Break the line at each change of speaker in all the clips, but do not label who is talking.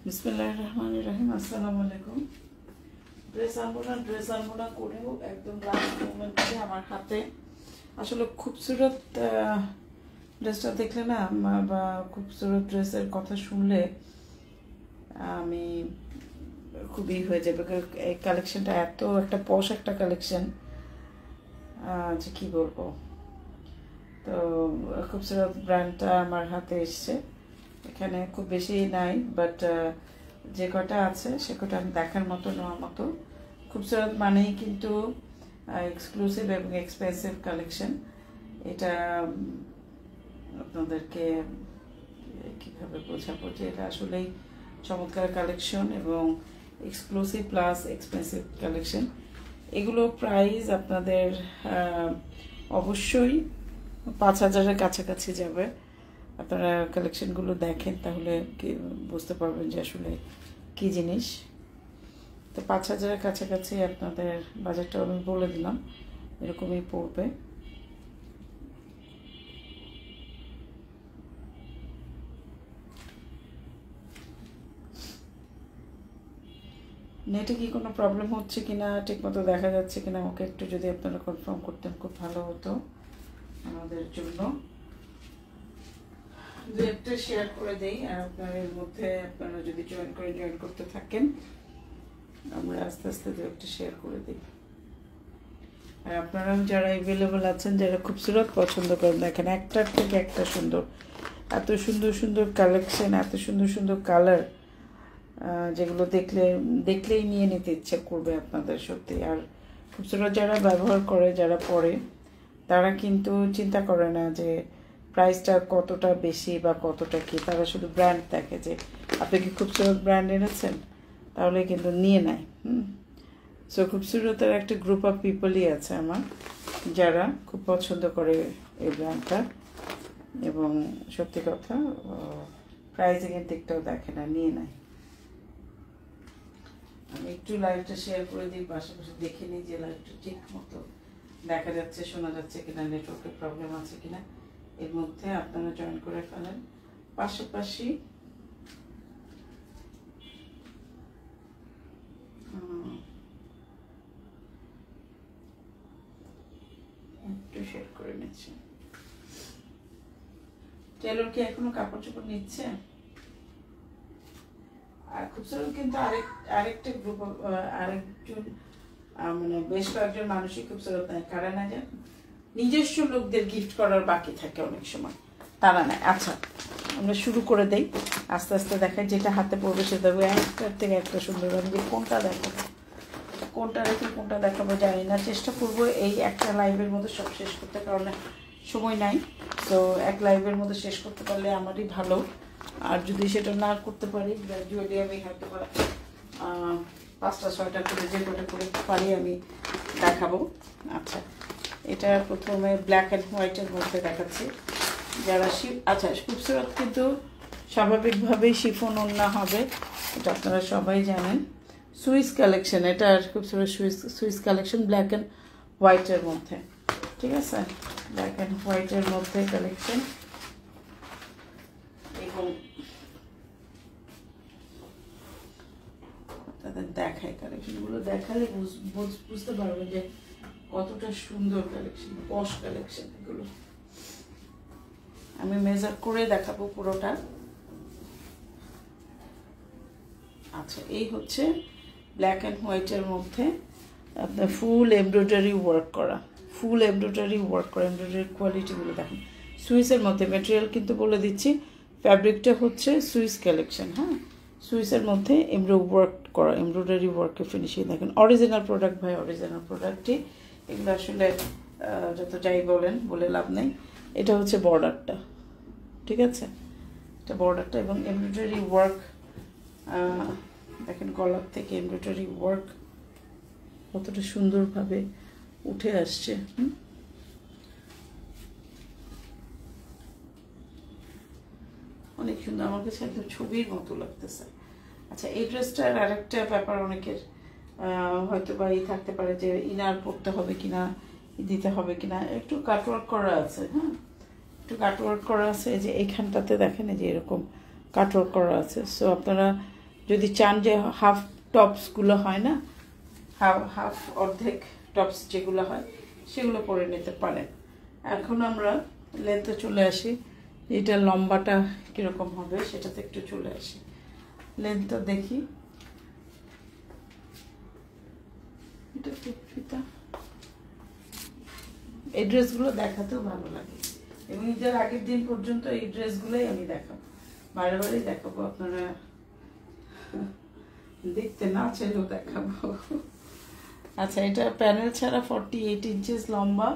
বিসমিল্লাহির রহমানির রহিম। আসসালামু আলাইকুম। ড্রেস আনবো না করেও একদম লাস্ট মোমেন্টে আমার হাতে আসলে খুবসুরত ড্রেসটা দেখলে না বা খুবসুরত ড্রেসের কথা শুনলে আমি খুবই হয়ে যাবে। এই কালেকশনটা এত একটা পশ একটা কালেকশন যে কী বলবো। তো খুবসুরত ব্র্যান্ডটা আমার হাতে এসছে। এখানে খুব বেশি নাই, বাট যে কটা আছে সে কটা আমি দেখার মতো নেওয়ার মতো। খুবসুরত মানেই কিন্তু এক্সক্লুসিভ এবং এক্সপেন্সিভ কালেকশন। এটা আপনাদেরকে কীভাবে বোঝাবো যে এটা আসলেই চমৎকার কালেকশন এবং এক্সক্লুসিভ প্লাস এক্সপেন্সিভ কালেকশন। এগুলো প্রাইস আপনাদের অবশ্যই 5,000-এর কাছাকাছি যাবে। আপনারা কালেকশনগুলো দেখেন তাহলে বুঝতে পারবেন যে আসলে কী জিনিস। তো 5,000-এর কাছাকাছি আপনাদের বাজেটটা আমি বলে দিলাম, এরকমই পড়বে। নেটে কি কোনো প্রবলেম হচ্ছে কিনা, ঠিকমতো দেখা যাচ্ছে কিনা আমাকে একটু যদি আপনারা কনফার্ম করতেন খুব ভালো হতো আমাদের জন্য। দু একটা শেয়ার করে দেই, আর আপনার মধ্যে আপনারা যদি জয়েন করতে থাকেন আমরা আস্তে আস্তে দু একটা শেয়ার করে দিই। আর আপনারা যারা অ্যাভেলেবল আছেন, যারা খুবসুরত পছন্দ করেন, দেখেন একটার থেকে একটা সুন্দর, এত সুন্দর সুন্দর কালেকশন, এত সুন্দর সুন্দর কালার, যেগুলো দেখলেই নিয়ে নিতে ইচ্ছে করবে আপনাদের সত্যি। আর খুবসুরত যারা ব্যবহার করে, যারা পরে, তারা কিন্তু চিন্তা করে না যে প্রাইসটা কতটা বেশি বা কতটা কি, তারা শুধু ব্র্যান্ড দেখে যে আপনি কি খুবসুরত ব্র্যান্ড এনেছেন, তাহলে কিন্তু নিয়ে নেয়। সো খুবসুরতের একটা গ্রুপ অফ পিপলই আছে আমার, যারা খুব পছন্দ করে এই ব্র্যান্ডটা এবং সত্যি কথা প্রাইসিংয়ের দিকটাও দেখে না, নিয়ে নেয়। আমি একটু লাইভটা শেয়ার করে দিই, পাশাপাশি দেখে নিই যে লাইভটা ঠিক মতো দেখা যাচ্ছে, শোনা যাচ্ছে কিনা, নেটওয়ার্কের প্রবলেম আছে কিনা। এর মধ্যে আপনারা জয়েন করে ফেলেন। পাশাপাশি একটু শেয়ার করে নিচ্ছি। টেলর কি এখনো কাপড় চোপড় নিচ্ছে? আর খুবসুরত কিন্তু আরেকটা গ্রুপ, আরেকজন মানে বেশ কয়েকজন মানুষই খুবসুরত নেয়। কারা না জান, নিজস্ব লোকদের গিফট করার বাকি থাকে অনেক সময়, তারা নেয়। আচ্ছা, আমরা শুরু করে দেই, আস্তে আস্তে দেখাই। যেটা হাতে পড়বে সেটা একটার থেকে একটা সুন্দর। আমি কোনটা দেখাবো, কোনটা রেখে কোনটা দেখাবো জানি না। চেষ্টা করবো এই একটা লাইভের মধ্যে সব শেষ করতে, কারণ সময় নাই। তো এক লাইভের মধ্যে শেষ করতে পারলে আমারই ভালো। আর যদি সেটা না করতে পারি, গ্র্যাজুয়ালি আমি হয়তো 5টা-6টা করে যে কটা করে পারি আমি দেখাবো। আচ্ছা, এটা প্রথমে ব্ল্যাক অ্যান্ড হোয়াইটের মধ্যে দেখাচ্ছি। যারা আচ্ছা, খুবসুরত কিন্তু স্বাভাবিকভাবেই শিফন ওড়না হবে, এটা আপনারা সবাই জানেন। সুইস কালেকশন, এটা খুবসুরত সুইস কালেকশন, ব্ল্যাক অ্যান্ড হোয়াইটের মধ্যে। ঠিক আছে, ব্ল্যাক অ্যান্ড হোয়াইটের মধ্যে কালেকশন। এবং তাদের দেখায়, কালেকশনগুলো দেখালে বুঝতে পারবেন যে কতটা সুন্দর কালেকশন, পশ কালেকশন এগুলো। আমি মেজার করে দেখাবো পুরোটা। আচ্ছা, এই হচ্ছে ব্ল্যাক অ্যান্ড হোয়াইটের মধ্যে আপনার ফুল এমব্রয়ডারি ওয়ার্ক করা, এমব্রয়ডারি কোয়ালিটিগুলো দেখেন। সুইসের মধ্যে ম্যাটেরিয়াল কিন্তু বলে দিচ্ছি, ফ্যাব্রিকটা হচ্ছে সুইস কালেকশন। হ্যাঁ, সুইসের মধ্যে এমব্রয়ডারি ওয়ার্কের ফিনিশিং দেখেন। অরিজিনাল প্রোডাক্ট ভাই, অরিজিনাল প্রোডাক্টই এগুলো। আসলে যত যাই বলে লাভ নেই। এটা হচ্ছে বর্ডারটা, ঠিক আছে, এটা বর্ডারটা। এবং এমব্রয়ডারি ওয়ার্ক দেখেন, গলার থেকে এমব্রয়ডারি ওয়ার্ক কতটা সুন্দরভাবে উঠে আসছে। অনেক সুন্দর, আমার কাছে একদম ছবির মতো লাগতেছে। আচ্ছা, এই ড্রেসটার আরেকটা ব্যাপার, অনেকের হয়তো বা থাকতে পারে যে ইনার পরতে হবে কিনা, দিতে হবে কিনা। একটু কাটওয়ার্ক করা আছে। হ্যাঁ, একটু কাটওয়ার্ক করা আছে, যে এইখানটাতে দেখেন যে এরকম কাটওয়ার্ক করা আছে। সো আপনারা যদি চান যে হাফ টপসগুলো হয় না, হাফ অর্ধেক টপস যেগুলো হয় সেগুলো পরে নিতে পারেন। এখন আমরা লেন্থে চলে আসি, এটা লম্বাটা কীরকম হবে সেটাতে একটু চলে আসি। লেন্থটা দেখি, এটা ফিতা। এই ড্রেসগুলো দেখাতেও ভালো লাগে এবং ঈদের আগের দিন পর্যন্ত এই ড্রেসগুলোই আমি দেখাবো, বারে বারেই দেখাবো, আপনারা দেখতে না চাইলেও দেখাবো। আচ্ছা, এটা প্যানেল ছাড়া 48 ইঞ্চিস লম্বা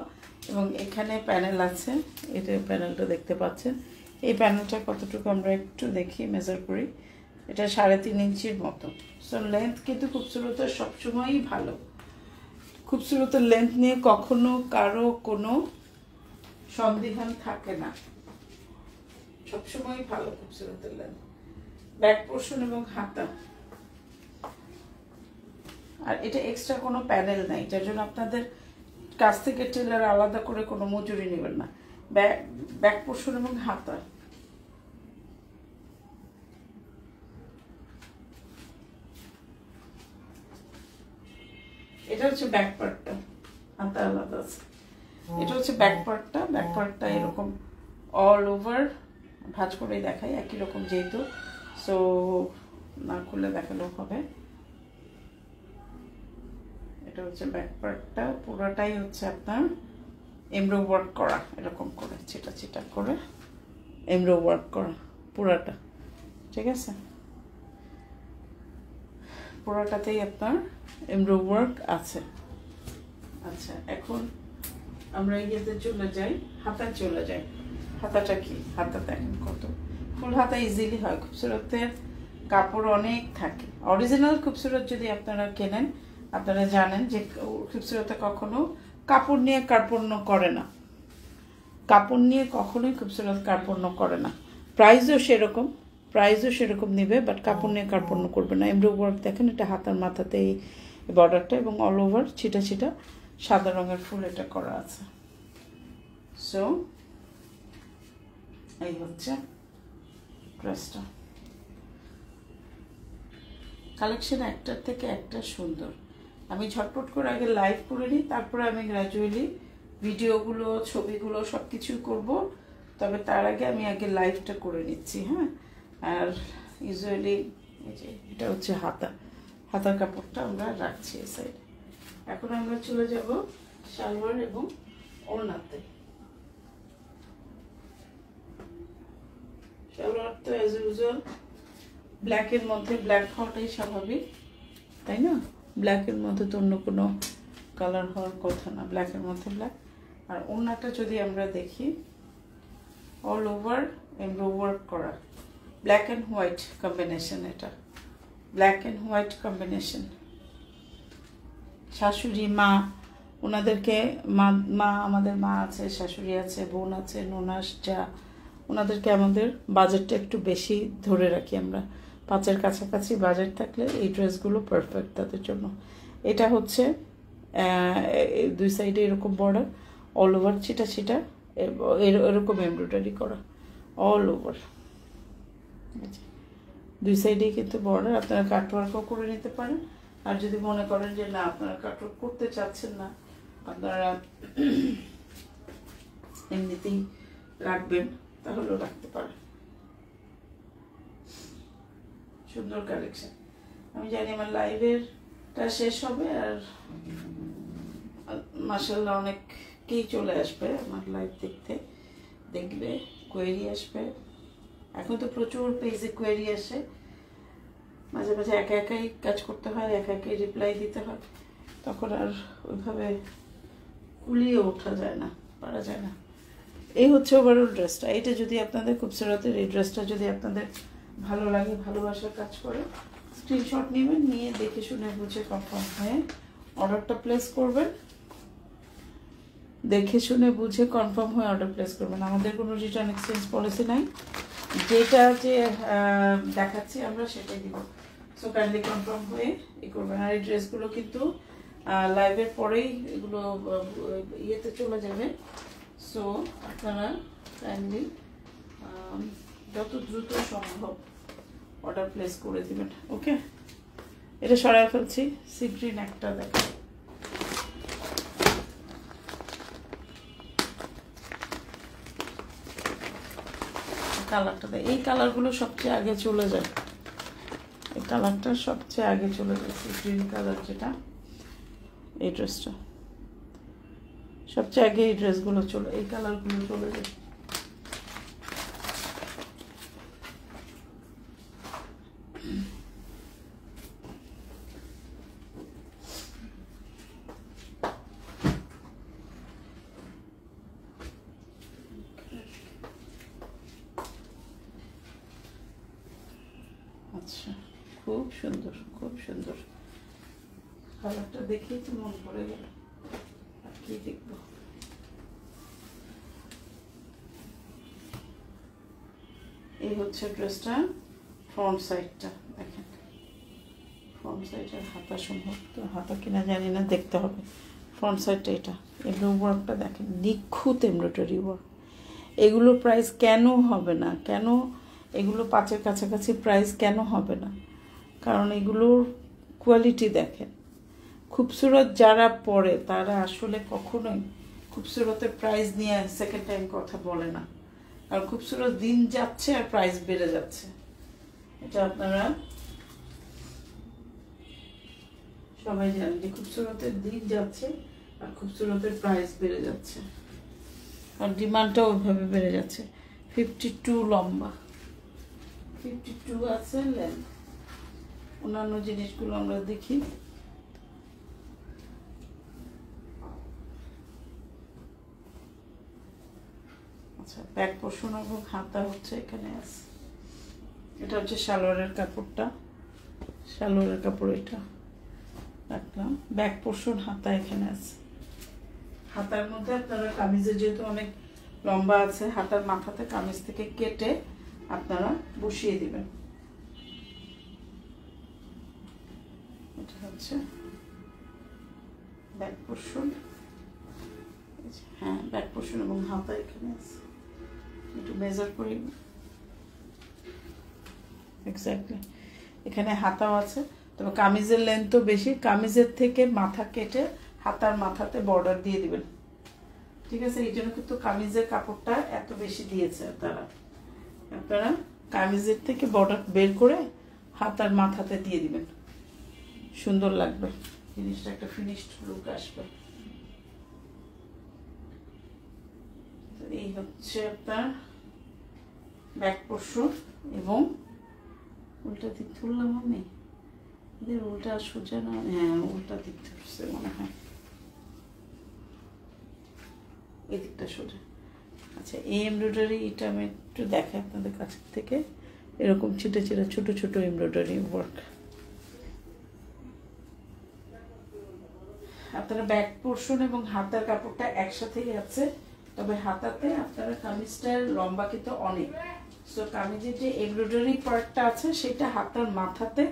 এবং এখানে প্যানেল আছে, এটা প্যানেলটা দেখতে পাচ্ছেন। এই প্যানেলটা কতটুকু আমরা একটু দেখি, মেজার করি। এটা 3.5 ইঞ্চির মতো। সো লেন্থ কিন্তু খুবসুরতের সবসময়ই ভালো। খুবসুরতের লেন্থ নিয়ে কখনো কারো কোনো সন্দেহান থাকে না, সবসময়ই ভালো খুবসুরতের লেন্থ। ব্যাক পোর্শন এবং হাতা, আর এটা এক্সট্রা কোনো প্যানেল নাই, যার জন্য আপনাদের কাছ থেকে টেলার আলাদা করে কোনো মজুরি নেবেন না। ব্যাক পোর্শন এবং হাতা, এটা হচ্ছে ব্যাক পার্টটা, হাতা আলাদা আছে। এটা হচ্ছে ব্যাক পার্টটা। ব্যাক পার্টটা এরকম অল ওভার ভাঁজ করেই দেখাই, একই রকম যেহেতু, সো না খুলে দেখালেও হবে। এটা হচ্ছে ব্যাক পার্টটা, পুরোটাই হচ্ছে আপনার এমব্রো ওয়ার্ক করা, এরকম করে ছিটা ছিটা করে এমব্রো ওয়ার্ক করা পুরাটা, ঠিক আছে? পুরাটাতেই আপনার এমব্রো ওয়ার্ক আছে। আচ্ছা, এখন আমরা ইয়েতে চলে যাই, হাতায় চলে যাই। হাতাটা কি? হাতা দেখেন কত ফুল হাতা ইজিলি হয়। খুবসুরতের কাপড় অনেক থাকে। অরিজিনাল খুবসুরত যদি আপনারা কেনেন, আপনারা জানেন যে খুবসুরতে কখনো কাপড় নিয়ে কার্পণ্য করে না, কাপড় নিয়ে কখনোই খুবসুরত কার্পণ্য করে না। প্রাইসও সেরকম নেবে, বাট কাপড় নিয়ে কার্পণ্য করবে না। এমব্রো ওয়ার্ক দেখেন, এটা হাতার মাথাতে এই বর্ডারটা এবং অল ওভার ছিটা ছিটা সাদা রঙের ফুল এটা করা আছে। সো এই হচ্ছে ড্রেসটা। কালেকশন একটার থেকে একটা সুন্দর। আমি ঝটপট করে আগে লাইভ করে নিই, তারপরে আমি গ্র্যাজুয়ালি ভিডিওগুলো, ছবিগুলো সব কিছুই করবো। তবে তার আগে আমি আগে লাইভটা করে নিচ্ছি, হ্যাঁ। আর ইউজুয়ালি এই যে এটা হচ্ছে হাতা, হাতার কাপড়টা আমরা রাখছি এই সাইডে। এখন আমরা চলে যাব সালোয়ার এবং ওড়নাতে। সালোয়ার তো অ্যাজ ইউজুয়াল ব্ল্যাকের মধ্যে, ব্ল্যাক হওয়াটাই স্বাভাবিক, তাই না? ব্ল্যাকের মধ্যে তো অন্য কোনো কালার হওয়ার কথা না, ব্ল্যাকের মধ্যে ব্ল্যাক। আর ওড়নাটা যদি আমরা দেখি, অল ওভার এমব্রো ওয়ার্ক করা, ব্ল্যাক অ্যান্ড হোয়াইট কম্বিনেশন। এটা ব্ল্যাক অ্যান্ড হোয়াইট কম্বিনেশন। শাশুড়ি মা, ওনাদেরকে মা আমাদের মা আছে, শাশুড়ি আছে, বোন আছে, ননাস, যা, ওনাদেরকে আমাদের বাজেটটা একটু বেশি ধরে রাখি আমরা। 5-এর কাছাকাছি বাজেট থাকলে এই ড্রেসগুলো পারফেক্ট তাদের জন্য। এটা হচ্ছে দুই সাইডে এরকম বর্ডার, অল ওভার ছিটা ছিটা এরকম এমব্রয়ডারি করা অল ওভার। দুই সাইডেই কিন্তু বর্ডার। আপনারা কাটওয়ার্কও করে নিতে পারেন, আর যদি মনে করেন যে না আপনারা কাটওয়ার্ক করতে চাচ্ছেন না, আপনারা এমনিতেই রাখবেন, তাহলেও রাখতে পারেন। সুন্দর কালেকশন। আমি জানি আমার লাইভেরটা শেষ হবে আর মাশাআল্লাহ অনেককেই চলে আসবে আমার লাইভ দেখবে, কোয়েরি আসবে। এখন তো প্রচুর পেজে কোয়েরি আসে, মাঝে মাঝে একা একাই কাজ করতে হয়, একা একাই রিপ্লাই দিতে হয়, তখন আর ওইভাবে কুলিয়ে ওঠা যায় না, পারা যায় না। এই হচ্ছে ওভারঅল ড্রেসটা। এটা যদি আপনাদের খুবসুরতের এই ড্রেসটা যদি আপনাদের ভালো লাগে, ভালোবাসার কাজ করে, স্ক্রিনশট নেবেন, নিয়ে দেখে শুনে বুঝে কনফার্ম হয়ে অর্ডারটা প্লেস করবেন। দেখে শুনে বুঝে কনফার্ম হয়ে অর্ডার প্লেস করবেন। আমাদের কোনো রিটার্ন এক্সচেঞ্জ পলিসি নাই, যেটা যে দেখাচ্ছি আমরা সেটাই দিব। সো কাইন্ডলি কনফার্ম হয়ে করবেন। আর এই ড্রেসগুলো কিন্তু লাইভের পরেই এগুলো ইয়েতে চলে যাবে। সো আপনারা কাইন্ডলি যত দ্রুত সম্ভব অর্ডার প্লেস করে দিবেন। ওকে, এটা সরাই ফেলছি। সি গ্রিন একটা দেখেন, কালারটা দেয়, এই কালারগুলো সবচেয়ে আগে চলে যায়, এই কালারটা সবচেয়ে আগে চলে যায়, সি গ্রিন কালার যেটা, এই ড্রেসটা সবচেয়ে আগে, এই ড্রেসগুলো চলে, এই কালারগুলো চলে যায়। আচ্ছা, খুব সুন্দর, খুব সুন্দর কালারটা দেখেই তো মন পড়ে গেল, আর কি দেখবো। এই হচ্ছে ড্রেসটা ফ্রন্ট সাইডটা, দেখেন ফ্রন্ট সাইডের হাতা সমূহ, তো হাতা কিনা জানি না, দেখতে হবে। ফ্রন্ট সাইডটা এটা, এমব্রয়ডারি ওয়ার্কটা দেখেন, নিখুঁত এমব্রয়ডারি ওয়ার্ক। এগুলোর প্রাইস কেন হবে না, কেন এগুলো 5-এর কাছাকাছি প্রাইস কেন হবে না? কারণ এগুলোর কোয়ালিটি দেখেন। খুবসুরত যারা পরে তারা আসলে কখনোই খুবসুরতের প্রাইস নিয়ে সেকেন্ড টাইম কথা বলে না, আর খুবসুরত দিন যাচ্ছে আর প্রাইস বেড়ে যাচ্ছে। এটা আপনারা সবাই জানেন যে খুবসুরতের দিন যাচ্ছে আর খুবসুরতের প্রাইস বেড়ে যাচ্ছে, আর ডিমান্ডটাও ওইভাবে বেড়ে যাচ্ছে। 52 লম্বা, 52 আছে লেন্থ। অন্যান্য জিনিসগুলো আমরা দেখি। আচ্ছা, ব্যাক পোর্শন এবং হাতা হচ্ছে এখানে আছে। এটা হচ্ছে সালোয়ারের কাপড়টা, সালোয়ারের কাপড় এটা রাখলাম। ব্যাক পোর্শন হাতা এখানে আছে। হাতার মধ্যে আপনারা কামিজে যেহেতু অনেক লম্বা আছে, হাতার মাথাতে কামিজ থেকে কেটে আপনারা বসিয়ে দিবেন। এটা হচ্ছে ব্যাক পোর্শন, হ্যাঁ ব্যাক পোর্শন এবং হাতা এখানে আছে। একটু মেজার করি, এক্স্যাক্টলি এখানে হাতাও আছে, তবে কামিজের লেন্থও বেশি। কামিজের থেকে মাথা কেটে হাতার মাথাতে বর্ডার দিয়ে দিবেন, ঠিক আছে? এই জন্য কিন্তু কামিজের কাপড়টা এত বেশি দিয়েছে তারা। আপনারা কামিজের থেকে বর্ডার বের করে হাতার মাথাতে দিয়ে দিবেন, সুন্দর লাগবে জিনিসটা, একটা ফিনিশড লুক আসবে। এই হচ্ছে আপনার ব্যাক পোর্শন, এবং উল্টা দিক ধরলাম আমি, এদের উল্টা সোজা না, হ্যাঁ উল্টা দিক ধরছে মনে হয়, এই দিকটা সোজা। আচ্ছা, এই এমব্রয়ডারি এটা আমি একটু দেখাই আপনাদের কাছ থেকে। এরকম ছিটে ছিটে ছোট ছোট এমব্রয়ডারি ওয়ার্ক। আপনারা ব্যাক পোর্শন এবং হাতার কাপড়টা একসাথেই আছে, তবে হাতাতে আপনারা কামিজটার লম্বা কিন্তু অনেক, সো কামিজের যে এমব্রয়ডারি পার্টটা আছে সেটা হাতার মাথাতে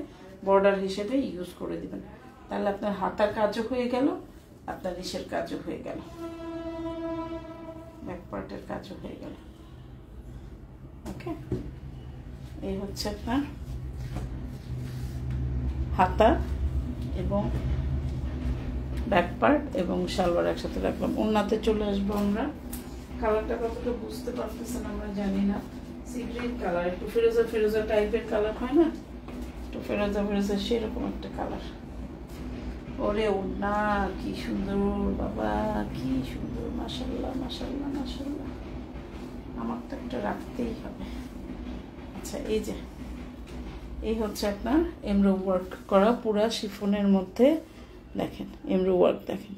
বর্ডার হিসেবে ইউজ করে দিবেন, তাহলে আপনার হাতার কাজও হয়ে গেল, আপনার নিচের কাজও হয়ে গেল, ব্যাক পার্টের কাজও হয়ে গেল। ওকে, এই হচ্ছে আপনার হাতা এবং ব্যাক পার্ট এবং সালোয়ার একসাথে রাখলাম। ওন্নাতে চলে আসবো আমরা। কালারটা কতটা বুঝতে পারতেছেন আমরা জানি না, সি গ্রিন কালার, একটু ফিরোজা ফিরোজা টাইপের কালার হয় না, একটু ফিরোজা ফিরোজা সেরকম একটা কালার। ওরে ওন্না কি সুন্দর বাবা, কি সুন্দর, মাশাআল্লাহ মাশাআল্লাহ মাশাআল্লাহ। আমার তো একটা রাখতেই হবে। আচ্ছা, এই যে এই হচ্ছে আপনার এমব্রয়ডারি ওয়ার্ক করা পুরা শিফনের মধ্যে, দেখেন এমব্রয়ডারি ওয়ার্ক দেখেন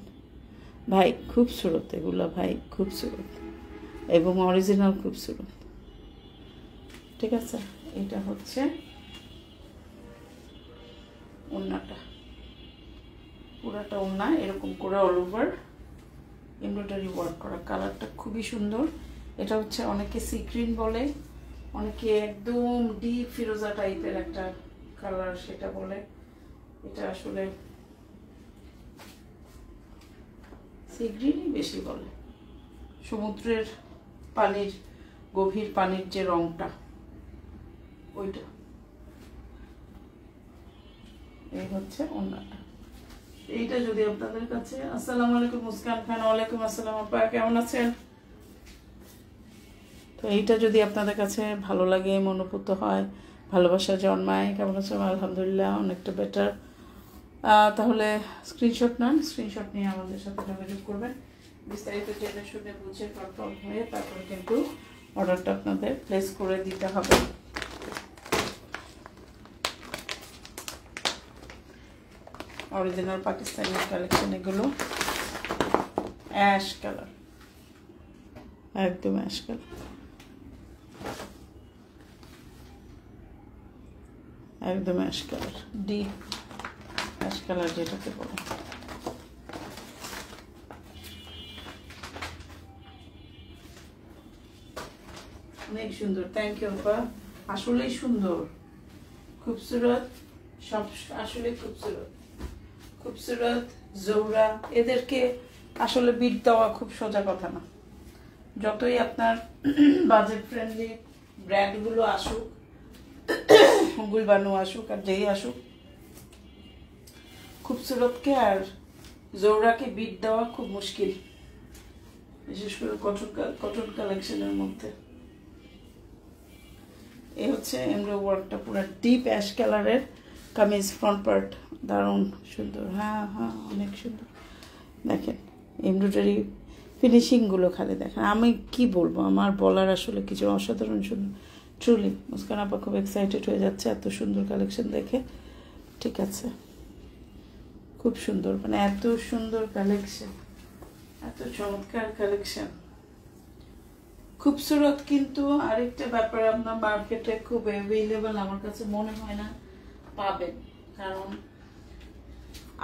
ভাই, খুবসুরত এগুলা ভাই, খুবসুরত এবং অরিজিনাল খুবসুরত, ঠিক আছে? এটা হচ্ছে ওড়নাটা, পুরাটা ওড়না এরকম করে অল ওভার এমব্রয়ডারি ওয়ার্ক করা। কালারটা খুবই সুন্দর। এটা হচ্ছে অনেকে সি গ্রিন বলে, অনেকে একদম ডিপ ফিরোজা টাইপের একটা কালার সেটা বলে। এটা আসলে সি গ্রিনই বেশি বলে, সমুদ্রের পানির, গভীর পানির যে রংটা ওইটা, হচ্ছে ওড়নাটা। এইটা যদি আপনাদের কাছে, আসসালামু আলাইকুম মুস্কান খান, ওয়ালাইকুম আসসালাম আপা, কেমন আছেন? তো এইটা যদি আপনাদের কাছে ভালো লাগে, মনোপুত হয়, ভালোবাসা জন্মায়, কেমন আছেন? আলহামদুলিল্লাহ অনেকটা বেটার। তাহলে স্ক্রিনশট নেন, স্ক্রিনশট নিয়ে আমাদের সাথে যোগাযোগ করবেন। বিস্তারিত জেনে শুনে বুঝে কনফার্ম হয়ে তারপর কিন্তু অর্ডারটা আপনাদের প্লেস করে দিতে হবে। অরিজিনাল পাকিস্তানি কালেকশন এগুলো, অ্যাশ কালার, একদম অ্যাশ কালার, একদম ash colour, deep ash colour যেটাকে বলে। অনেক সুন্দর, থ্যাংক ইউ আপা, আসলেই সুন্দর, খুবসুরত, সব আসলে খুবসুরত, খুবসুরত জোহরা। এদেরকে আসলে বিট দেওয়া খুব সোজা কথা না। যতই আপনার বাজেট ফ্রেন্ডলি ব্র্যান্ডগুলো আসুক, গুলবানু আসুক আর যেই আসুক, খুবসুরতকে আর জোহরাকে বিট দেওয়া খুব মুশকিল, বিশেষ করে কটন কালেকশনের মধ্যে। এই হচ্ছে এমব্রয়ডারি ওয়ার্কটা, পুরো ডিপ অ্যাশ কালারের কামিজ, ফ্রন্ট পার্ট দারুণ সুন্দর। হ্যাঁ হ্যাঁ, অনেক সুন্দর। দেখেন এমব্রয়ডারি ফিনিশিংগুলো খালি দেখেন, আমি কি বলবো, আমার বলার আসলে কিছু, অসাধারণ সুন্দর। ট্রুলি মুস্কান আপা খুব এক্সাইটেড হয়ে যাচ্ছে এত সুন্দর কালেকশন দেখে। ঠিক আছে, খুব সুন্দর, মানে এত সুন্দর কালেকশন, এত চমৎকার কালেকশন, খুবসুরত। কিন্তু আরেকটা ব্যাপার, আপনার মার্কেটে খুব অ্যাভেলেবল আমার কাছে মনে হয় না পাবেন, কারণ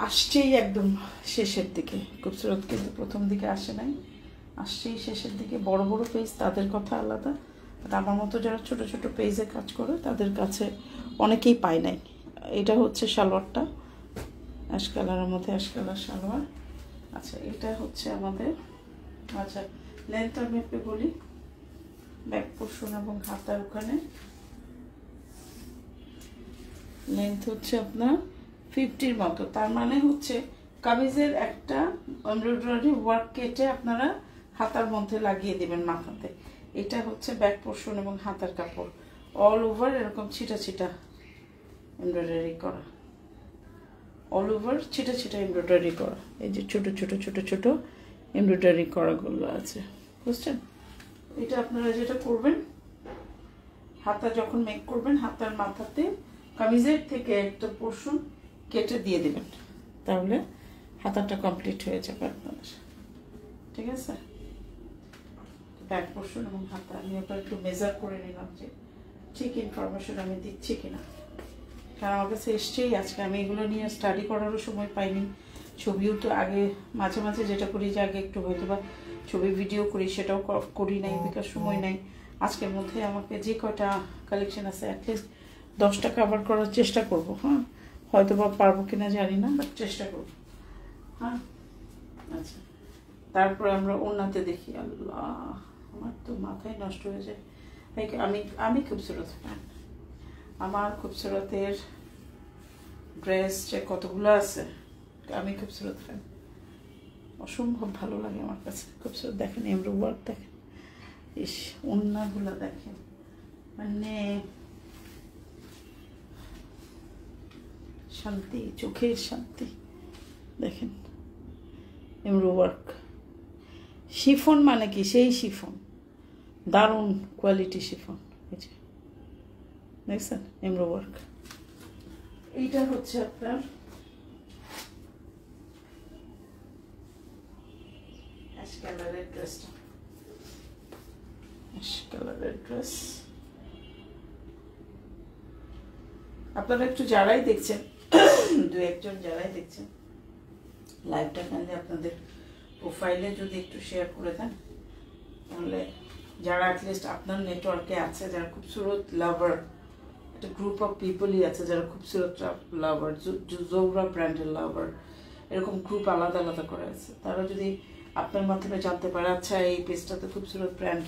আসছেই একদম শেষের দিকে। খুবসুরত কিন্তু প্রথম দিকে আসে নাই, আসছেই শেষের দিকে। বড় বড় পেজ তাদের কথা আলাদা, বাট আমার মতো যারা ছোট ছোট পেজে কাজ করে তাদের কাছে অনেকেই পায় নাই। এটা হচ্ছে সালোয়ারটা, অ্যাশ কালারের মধ্যে অ্যাশ কালার সালোয়ার। আচ্ছা, এটা হচ্ছে আমাদের, আচ্ছা লেন্থ আমি একটু বলি, ব্যাক পোর্শন এবং হাতার ওখানে লেন্থ হচ্ছে আপনার 50 মতো। তার মানে হচ্ছে কামিজের একটা এমব্রয়ডারি ওয়ার্ক কেটে আপনারা হাতার মধ্যে লাগিয়ে দেবেন মাথাতে। এটা হচ্ছে ব্যাক পোর্শন এবং হাতার কাপড়, অল ওভার এরকম ছিটা ছিটা এমব্রয়ডারি করা, অল ওভার ছিটা ছিটা এমব্রয়ডারি করা। এই যে ছোট ছোট ছোট ছোট এমব্রয়ডারি করাগুলো আছে, বুঝছেন? এটা আপনারা যেটা করবেন, হাতা যখন মেক করবেন, হাতার মাথাতে কামিজের থেকে একটা পোর্শন কেটে দিয়ে দেবেন, তাহলে হাতাটা কমপ্লিট হয়ে যাবে আপনাদের। ঠিক আছে, ব্যাক পোর্শন এবং হাতা আমি ওটা একটু মেজার করে নিলাম যে ঠিক ইনফরমেশন আমি দিচ্ছি কিনা, কারণ আমার কাছে এসছেই আজকে। আমি এগুলো নিয়ে স্টাডি করারও সময় পাইনি, ছবিও তো আগে মাঝে মাঝে যেটা করি যে আগে একটু হয়তো বা ছবি ভিডিও করি, সেটাও করি নাই বিকার সময় নাই। আজকের মধ্যে আমাকে যে কয়টা কালেকশন আছে অ্যাটলিস্ট 10টা কভার করার চেষ্টা করব। হ্যাঁ, হয়তো বা পারবো কিনা জানি না, বাট চেষ্টা করব। হ্যাঁ, আচ্ছা, তারপরে আমরা ওড়নাতে দেখি। আল্লাহ, আমার তো মাথায় নষ্ট হয়ে যায়। আমি খুবসুরত ফ্যান, আমার খুবসুরতের ড্রেস যে কতগুলো আছে, আমি খুবসুরত ফ্যান, অসম্ভব ভালো লাগে আমার কাছে খুবসুরত। দেখেন এমব্রয়ডারি ওয়ার্ক দেখেন, ইস ওড়নাগুলো দেখেন, মানে শান্তি, চোখের শান্তি। দেখেন এমব্রয়ডারি ওয়ার্ক, শিফন মানে কি সেই শিফন, দারুণ কোয়ালিটি শিফন। এই যে দেখছেন এমব্রয়ডারি ওয়ার্ক। এইটা হচ্ছে আপনার অ্যাশ কালারের ড্রেসটা, অ্যাশ কালারের ড্রেস। আপনারা একটু যারাই দেখছেন, দু একজন যারাই দেখছেন লাইভটা, কাইন্ডলি আপনাদের প্রোফাইলে যদি একটু শেয়ার করে দেন, তাহলে যারা অ্যাটলিস্ট আপনার নেটওয়ার্কে আছে, যারা খুবসুরত লাভার, একটা গ্রুপ অফ পিপলই আছে যারা খুবসুরত লাভার, জোহরা ব্র্যান্ডের লাভার, এরকম গ্রুপ আলাদা আলাদা করে আছে, তারা যদি আপনার মাধ্যমে জানতে পারে আচ্ছা এই পেজটাতে খুবসুরত ব্র্যান্ড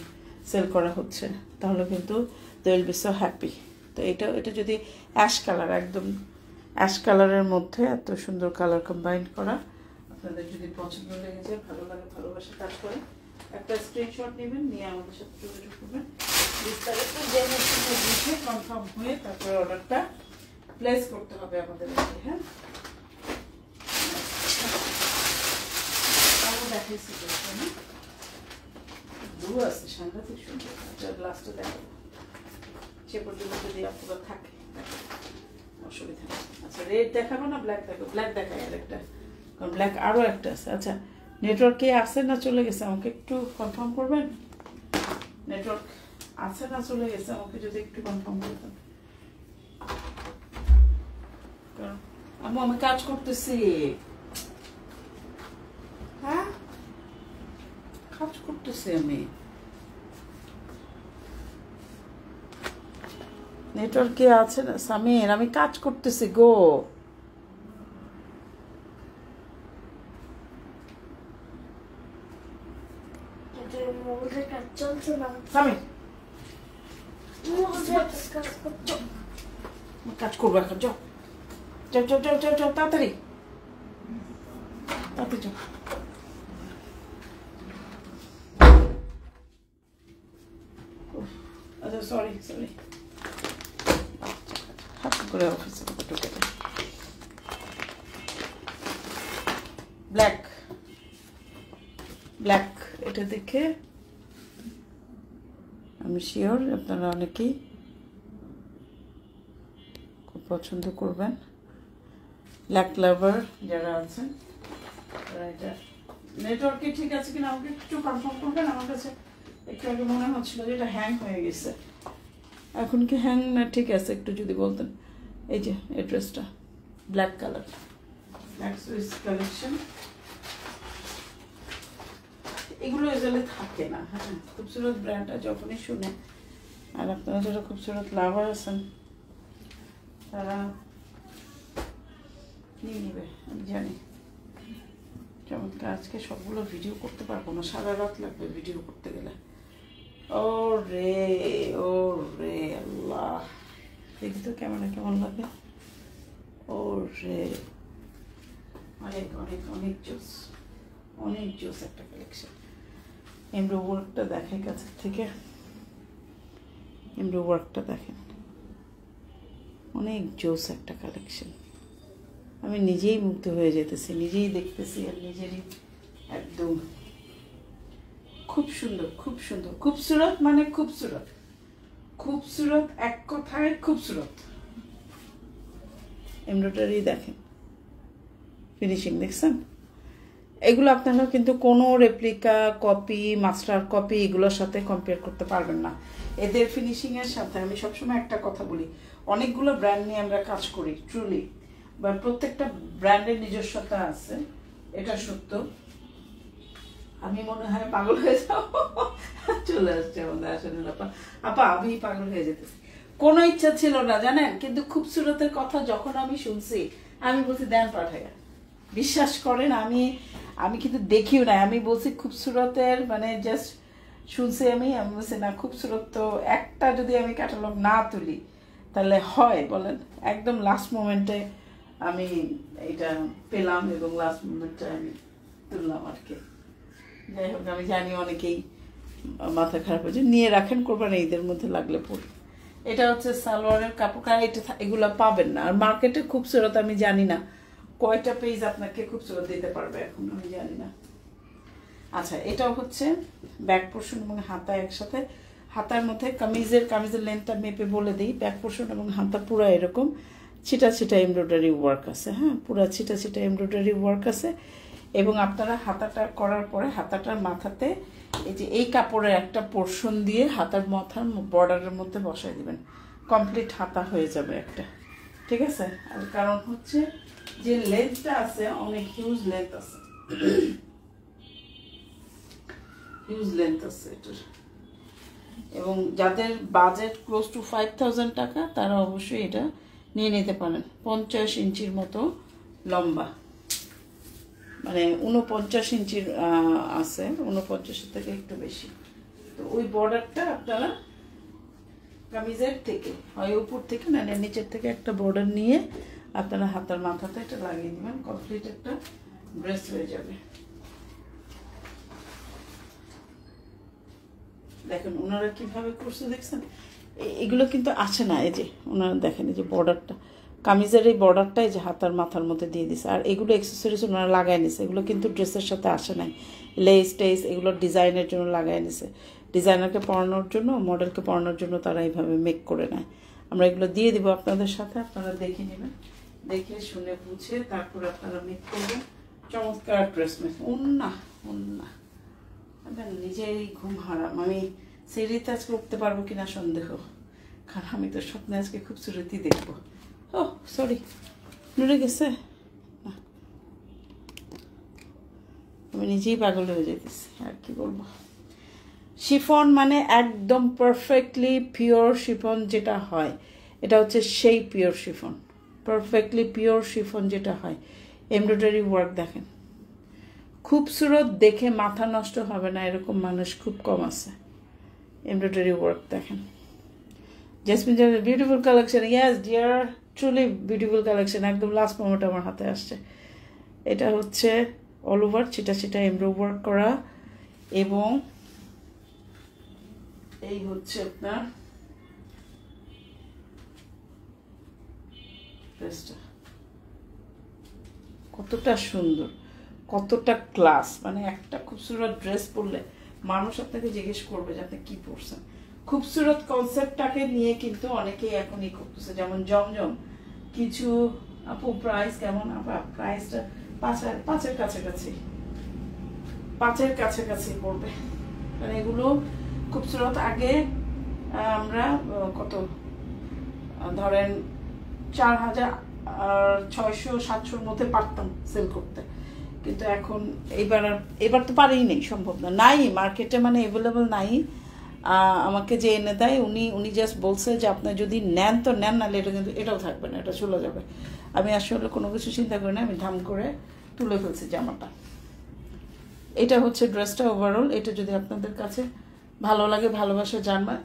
সেল করা হচ্ছে, তাহলে কিন্তু they will be so happy. তো এটা যদি অ্যাশ কালার, একদম অ্যাশ কালারের মধ্যে এত সুন্দর কালার কম্বাইন করা। আপনাদের যদি পছন্দ লেগে যায়, ভালো লাগে, ভালোবাসা কাজ করে, একটা স্ক্রিনশট নেবেন, নিয়ে আমাদের সাথে যোগাযোগ করবেন। বিস্তারিত জেনে শুনে বুঝে কনফার্ম হয়ে তারপরে অর্ডারটা প্লেস করতে হবে আমাদের। হ্যাঁ, দেখাইছি ব্লু আছে, সাংঘাতিক সুন্দর। লাস্টে দেখাবো, সে পর্যন্ত যদি আপনারা থাকে অসুবিধা নেই। আচ্ছা, রেড দেখাবো না ব্ল্যাক দেখাবো? ব্ল্যাক দেখাই আরেকটা, কারণ ব্ল্যাক আরও একটা আছে। আচ্ছা, নেটওয়ার্কে আছে না চলে গেছে আমাকে একটু কনফার্ম করবেন? নেটওয়ার্ক আছে না চলে গেছে আমাকে যদি একটু কনফার্ম করতেন। কারণ আমি কাজ করতেছি। হ্যাঁ, কাজ করতেছি আমি। নেটওয়ার্কে আছে না সামির? আমি কাজ করতেছি গো। কাজ করবো এখন, যাও যাও যাও যাও যাও যাও, তাড়াতাড়ি তাড়াতাড়ি যাও। আচ্ছা, সরি সরি, হাত করে অফিসে ঢুকে দেয়। ব্ল্যাক ব্ল্যাক, এটা দেখে আমি শিওর আপনারা অনেকেই খুব পছন্দ করবেন। ব্ল্যাক লাভার যারা আছেন তারা এটা। নেটওয়ার্কে ঠিক আছে কিনা আমাকে একটু কনফার্ম করবেন। আমার কাছে একটু আগে মনে হচ্ছিল যে এটা হ্যাং হয়ে গেছে, এখন কি হ্যাং না ঠিক আছে? একটু যদি বলতেন। এই যে অ্যাড্রেসটা black colour, black Swiss collection. এগুলো এজলে থাকে না। হ্যাঁ, খুবসুরত ব্র্যান্ডটা যখনই শুনে, আর আপনারা যারা খুবসুরত লাভার আছেন তারা নিয়ে নেবে, আমি জানি। চমৎকার। আজকে সবগুলো ভিডিও করতে পারবো না, সারা রাত লাগবে ভিডিও করতে গেলে। ও রে, ও রে আল্লাহ, দেখি তো ক্যামেরা কেমন লাগে। ও রে, অনেক অনেক অনেক জোস, অনেক জোস একটা কালেকশন। এমব্রো ওয়ার্কটা দেখাই কাছের থেকে, এমব্রো ওয়ার্কটা দেখেন, অনেক জোস একটা কালেকশন। আমি নিজেই মুগ্ধ হয়ে যেতেছি, নিজেই দেখতেছি আর নিজেরই একদম খুব সুন্দর, খুব সুন্দর। খুবসুরত মানে খুবসুরত, খুবসুরত এক কথায় খুবসুরত। এমব্রয়ডারি দেখেন, ফিনিশিং দেখছেন? এগুলো আপনারা কিন্তু কোনো রেপ্লিকা কপি, মাস্টার কপি এগুলোর সাথে কম্পেয়ার করতে পারবেন না। এদের ফিনিশিংয়ের সাথে আমি সবসময় একটা কথা বলি, অনেকগুলো ব্র্যান্ড নিয়ে আমরা কাজ করি ট্রুলি, বা প্রত্যেকটা ব্র্যান্ডের নিজস্বতা আছে, এটা সত্য। আমি মনে হয় পাগল হয়ে যাবো, চলে আসছে আমাদের আসলে আপা, আমি পাগল হয়ে যেতেছি। কোনো ইচ্ছা ছিল না জানেন, কিন্তু খুবসুরতের কথা যখন আমি শুনছি আমি বলছি দেন পাঠায়। বিশ্বাস করেন, আমি কিন্তু দেখিও না, আমি বলছি খুবসুরতের মানে জাস্ট শুনছি। আমি বলছি না, খুবসুরত তো একটা যদি আমি ক্যাটালগ না তুলি তাহলে হয় বলেন? একদম লাস্ট মোমেন্টে আমি এটা পেলাম এবং লাস্ট মোমেন্টে আমি তুললাম আর কি। যাই হোক, আমি জানি অনেকেই মাথা খারাপ হয়েছে, নিয়ে রাখেন, কোরবানি ঈদের মধ্যে লাগলে পড়ি। এটা হচ্ছে সালোয়ারের কাপড়, কারণ এটা এগুলো পাবেন না। আর মার্কেটে খুবসুরত আমি জানি না কয়টা পেজ আপনাকে খুবসুরত দিতে পারবে, এখন আমি জানি না। আচ্ছা, এটাও হচ্ছে ব্যাক পোর্শন এবং হাতা একসাথে। হাতার মধ্যে কামিজের লেন্থটা মেপে বলে দিই, ব্যাক পোর্শন এবং হাতা পুরো এরকম ছিটা ছিটা এমব্রয়ডারি ওয়ার্ক আছে। হ্যাঁ, পুরো ছিটা ছিটা এমব্রয়ডারি ওয়ার্ক আছে। এবং আপনারা হাতাটা করার পরে হাতাটার মাথাতে এই যে এই কাপড়ের একটা পোর্শন দিয়ে হাতার মাথার বর্ডারের মধ্যে বসাই দিবেন, কমপ্লিট হাতা হয়ে যাবে একটা। ঠিক আছে? আর কারণ হচ্ছে যে লেন্থটা আছে, অনেক হিউজ লেন্থ আছে, হিউজ লেন্থ আছে এটার। এবং যাদের বাজেট ক্লোজ টু 5000 টাকা তারা অবশ্যই এটা নিয়ে নিতে পারেন। 50 ইঞ্চির মতো লম্বা, মানে 49 ইঞ্চির আছে, 49 থেকে একটু বেশি। তো ওই বর্ডারটা আপনারা কামিজের থেকে হয় উপর থেকে না নিচের থেকে একটা বর্ডার নিয়ে আপনারা হাতের মাথাতে এটা লাগিয়ে দিবেন, কমপ্লিট একটা ড্রেস হয়ে যাবে। দেখেন ওনারা কিভাবে করছে দেখছেন, এগুলো কিন্তু আসে না। এই যে ওনারা দেখেন এই যে বর্ডারটা, কামিজের এই বর্ডারটা এই যে হাতার মাথার মধ্যে দিয়ে দিছে, আর এগুলো অ্যাক্সেসরিজ ওনারা লাগাই নিছে, এগুলো কিন্তু ড্রেসের সাথে আসে নাই। লেস টেস এগুলো ডিজাইনের জন্য লাগাই নিছে, ডিজাইনারকে পরানোর জন্য, মডেলকে পরানোর জন্য তারা এইভাবে মেক করে নেয়। আমরা এগুলো দিয়ে দিব আপনাদের সাথে, আপনারা দেখে নেবেন, দেখে শুনে বুঝে তারপর আপনারা মেক করবেন। চমৎকার ড্রেস মেক। উন্না নিজেই ঘুম হারাম, আমি সেরিতে আজকে উঠতে পারবো কিনা সন্দেহ, কারণ আমি তো স্বপ্নে আজকে খুব সুরতি দেখবো। ও সরি, নুড়ে গেছে, আমি নিজেই পাগল হয়ে যেতেছি, আর কি বলবো। শিফন মানে একদম পারফেক্টলি পিওর শিফন যেটা হয়, এটা হচ্ছে সেই pure chiffon, perfectly pure chiffon যেটা হয়। এমব্রয়ডারি ওয়ার্ক দেখেন, খুবসুরত, দেখে মাথা নষ্ট হবে না এরকম মানুষ খুব কম আছে। এমব্রয়ডারি ওয়ার্ক দেখেন, জেসমিন জানের beautiful collection. Yes dear, truly beautiful collection. একদম লাস্ট মোমেন্ট আমার হাতে আসছে। এটা হচ্ছে অল ওভার ছিটা ছিটা এমব্রয়ডারি ওয়ার্ক করা, এবং এই হচ্ছে আপনার ড্রেসটা। কতটা সুন্দর, কতটা ক্লাস, মানে একটা খুবসুরত ড্রেস পরলে মানুষ আপনাকে জিজ্ঞেস করবে যে আপনি কি পরছেন। খুবসুরত কনসেপ্টটাকে নিয়ে কিন্তু অনেকেই এখনই করতেছে, যেমন জমজম কিছু। আপু প্রাইস কেমন? আপা প্রাইসটা পাঁচের কাছাকাছি পড়বে, মানে এগুলো খুবসুরত। আগে আমরা কত ধরেন 4,600-700-র মধ্যে পারতাম সেল করতে, কিন্তু এখন এবার তো পারেই নেই, সম্ভব না, নাই মার্কেটে, মানে অ্যাভেলেবল নাই। আমাকে যে এনে দেয় উনি জাস্ট বলছে যে আপনি যদি নেন তো নেন, নাহলে এটা কিন্তু এটাও থাকবে না, এটা চলে যাবে। আমি আসলে কোনো কিছু চিন্তা করি না, আমি ধাম করে তুলে ফেলছি জামাটা। এটা হচ্ছে ড্রেসটা ওভারঅল। এটা যদি আপনাদের কাছে ভালো লাগে, ভালোবাসা জন্মায়,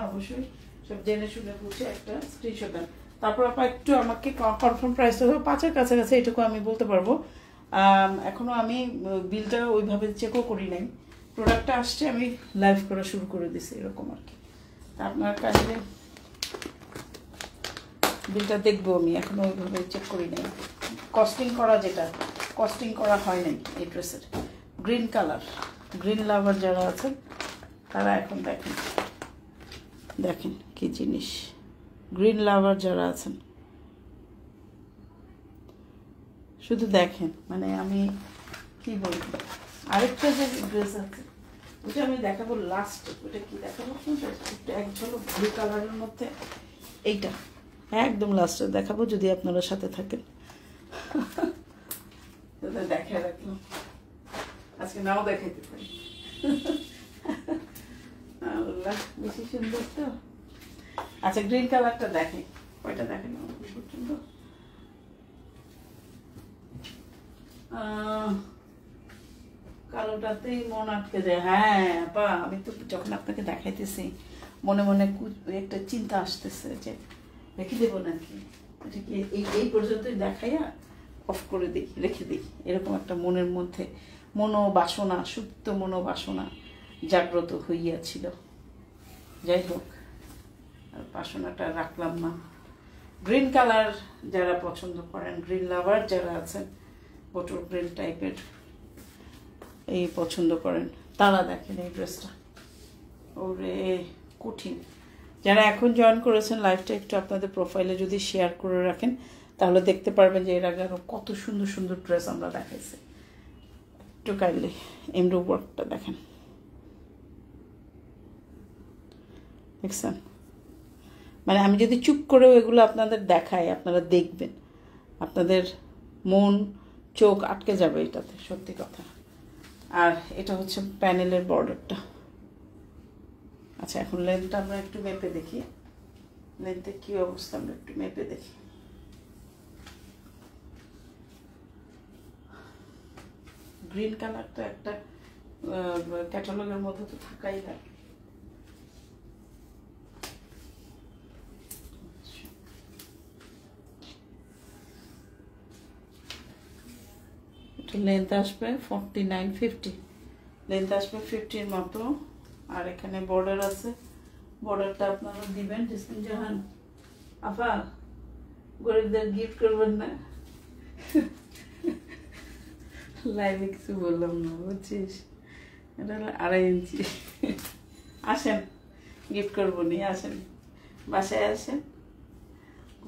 অবশ্যই সব জেনে শুনে বুঝে একটা স্ক্রিনশট দেন। তারপর আপনার একটু আমাকে কনফার্ম প্রাইসটা হবে 5-এর কাছাকাছি, এটুকু আমি বলতে পারবো। এখনও আমি বিলটা ওইভাবে চেকও করি নাই, প্রোডাক্টটা আসছে আমি লাইভ করা শুরু করে দিছি, এরকম আর কি। তা আপনার কাছে বিলটা দেখবো, আমি এখনও ওইভাবে চেক করি নাই। কস্টিং করা হয় নাই এই ড্রেসের। গ্রিন কালার, গ্রিন লাভার যারা আছেন তারা এখন দেখেন কি জিনিস। গ্রিন লাভার যারা আছেন শুধু দেখেন, মানে আমি কি বলবো। আরেকটা যে ড্রেস আছে ওটা আমি দেখাবো লাস্ট, ওটা কি দেখাবো এক ঝলক ব্লু কালারের মধ্যে, এইটা একদম লাস্টে দেখাবো যদি আপনারা সাথে থাকেন। দেখা রাখলাম, আজকে নাও দেখাইতে পারি। আল্লাহ বেশি সুন্দর তো। আচ্ছা গ্রিন কালারটা দেখে, ওইটা দেখেন পর্যন্ত। কালোটাতেই মন আটকে যায়। হ্যাঁ আপা, আমি তো যখন আপনাকে দেখাইতেছি মনে মনে একটা চিন্তা আসতেছে যে রেখে দেবো নাকি, এটা কি এই পর্যন্তই দেখাইয়া অফ করে দিই, রেখে দিই, এরকম একটা মনের মধ্যে মনোবাসনা, সুপ্ত মনোবাসনা জাগ্রত হইয়াছিল। যাই হোক, আর বাসনাটা রাখলাম না। গ্রিন কালার যারা পছন্দ করেন, গ্রিন লাভার যারা আছেন, বটল গ্রিন টাইপের এই পছন্দ করেন, তারা দেখেন এই ড্রেসটা। ওরে কঠিন। যারা এখন জয়েন করেছেন লাইভটা, একটু আপনাদের প্রোফাইলে যদি শেয়ার করে রাখেন তাহলে দেখতে পারবেন যে এর আগে আরও কত সুন্দর সুন্দর ড্রেস আমরা দেখাইছি। একটু কাইন্ডলি এমব্রয়ডারি ওয়ার্কটা দেখেন, দেখছেন? মানে আমি যদি চুপ করেও এগুলো আপনাদের দেখাই, আপনারা দেখবেন, আপনাদের মন চোখ আটকে যাবে এটাতে, সত্যি কথা। আর এটা হচ্ছে প্যানেলের বর্ডারটা। আচ্ছা এখন লেন্থটা আমরা একটু মেপে দেখি, লেন্থের কী অবস্থা আমরা একটু মেপে দেখি। গ্রিন কালারটা একটা ক্যাটালগের মধ্যে তো থাকাই লাগে। লেন্থ আসবে 49-50, লেন্থ আসবে 50 মতো। আর এখানে বর্ডার আছে, বর্ডারটা আপনারা দিবেন। জিসমিন জাহান আপা, গরিবদের গিফট করবেন না? লাইভে কিছু বললাম না, বুঝছিস? এটা হলো 2.5 ইঞ্চি। আসেন, গিফট করবো নি, আসেন, বাসায় আসেন,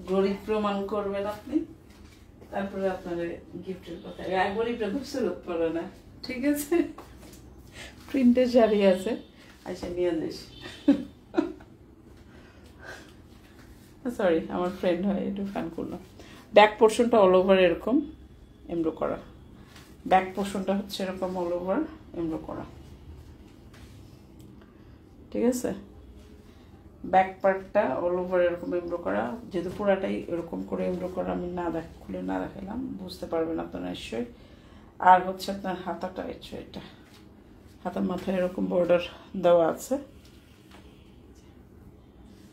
গরিব প্রমাণ করবেন আপনি, তারপরে আপনার গিফটের কথা। গরিবটা খুব সুরত পড়ে না, ঠিক আছে? প্রিন্টের শাড়ি আছে, আসে নিয়ে যাস। সরি, আমার ফ্রেন্ড হয়, একটু ফান করলাম। ব্যাক পোর্শনটা অল ওভার এরকম এমব্রো করা, ব্যাক পোর্শনটা হচ্ছে এরকম অল ওভার এমব্রো করা, ঠিক আছে? ব্যাক পার্টটা অল ওভার এরকম এমব্রো করা, যেহেতু পুরাটাই এরকম করে এমব্রো করা, আমি খুলে না দেখালাম, বুঝতে পারবেন আপনারা নিশ্চয়ই। আর হচ্ছে আপনার হাতাটা এটা, হাতার মাথায় এরকম বর্ডার দেওয়া আছে।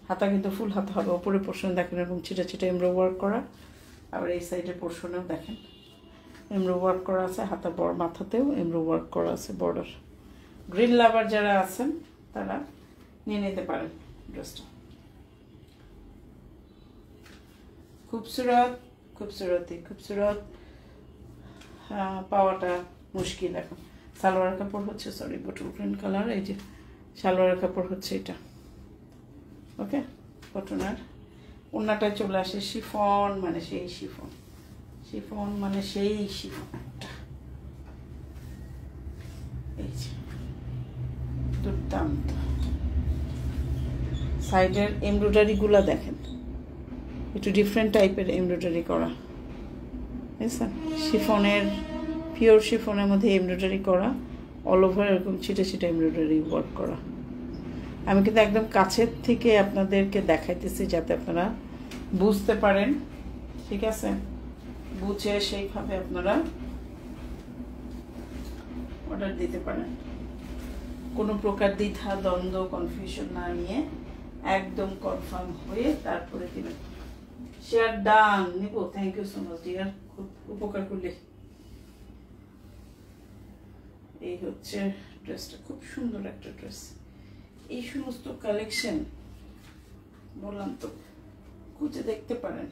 হাতা কিন্তু ফুল হাতা হবে, ওপরে পোর্শনে দেখেন এরকম ছিটা ছিটা এমব্রো ওয়ার্ক করা, আবার এই সাইডের পোর্শনেও দেখেন এমব্রো ওয়ার্ক করা আছে, হাতা বড় মাথাতেও এমব্রো ওয়ার্ক করা আছে বর্ডার। গ্রিন লাভার যারা আছেন তারা নিয়ে নিতে পারেন ড্রেসটা। খুবসুরত, খুবসুরত পাওয়াটা মুশকিল এখন। সালোয়ার কাপড় হচ্ছে, সরি, বটল গ্রিন কালার, এই যে সালোয়ার কাপড় হচ্ছে এটা, ওকে? কটনের ওড়নাটায় চলে আসে শিফন, মানে সেই শিফন, শিফন মানে সেই শিফনটা, এই যে দুর্দান্ত। সাইডের এমব্রয়ডারিগুলো দেখেন, একটু ডিফারেন্ট টাইপের এমব্রয়ডারি করা, বুঝছেন? শিফনের, পিওর শিফনের মধ্যে এমব্রয়ডারি করা, অল ওভার এরকম ছিটে ছিটে এমব্রয়ডারি ওয়ার্ক করা। আমি কিন্তু একদম কাছের থেকে আপনাদেরকে দেখাইতেছি যাতে আপনারা বুঝতে পারেন, ঠিক আছে? বুঝে সেইভাবে আপনারা অর্ডার দিতে পারেন, কোনো প্রকার দ্বিধা দ্বন্দ্ব কনফিউশন না নিয়ে একদম কনফার্ম হয়ে তারপরে দিবেন। শেয়ার ডান নিব, thank you so much dear, খুব উপকার করলে। এই হচ্ছে ড্রেসটা, খুব সুন্দর একটা ড্রেস। এই সমস্ত কালেকশন বললাম তো, খুঁজে দেখতে পারেন,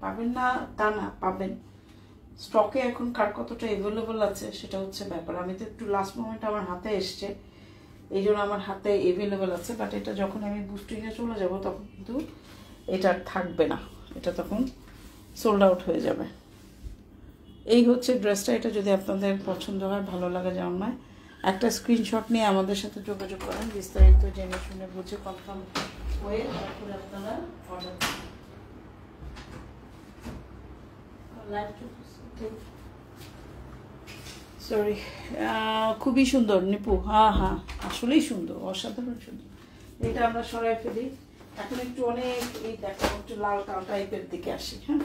পাবেন না তা না, পাবেন। স্টকে এখন কার কতটা অ্যাভেলেবল আছে সেটা হচ্ছে ব্যাপার। আমি তো একটু লাস্ট মোমেন্ট আমার হাতে এসছে, এই জন্য আমার হাতে অ্যাভেলেবল আছে, বাট এটা যখন আমি বুস্টিংয়ে চলে যাব তখন কিন্তু এটা থাকবে না, এটা তখন সোল্ড আউট হয়ে যাবে। এই হচ্ছে ড্রেসটা। এটা যদি আপনাদের পছন্দ হয়, ভালো লাগে জন্মায়, একটা স্ক্রিনশট নিয়ে আমাদের সাথে যোগাযোগ করেন, বিস্তারিত জেনে শুনে বুঝে কনফার্ম হয়ে তারপরে আপনারা অর্ডার করুন। সরি, খুবই সুন্দর নিপু, হ্যাঁ হ্যাঁ, আসলেই সুন্দর, অসাধারণ সুন্দর। এটা আমরা সরাই ফেলি। এখন একটু অনেক এই দেখো একটু লাল কাল টাইপের দিকে আসি, হ্যাঁ,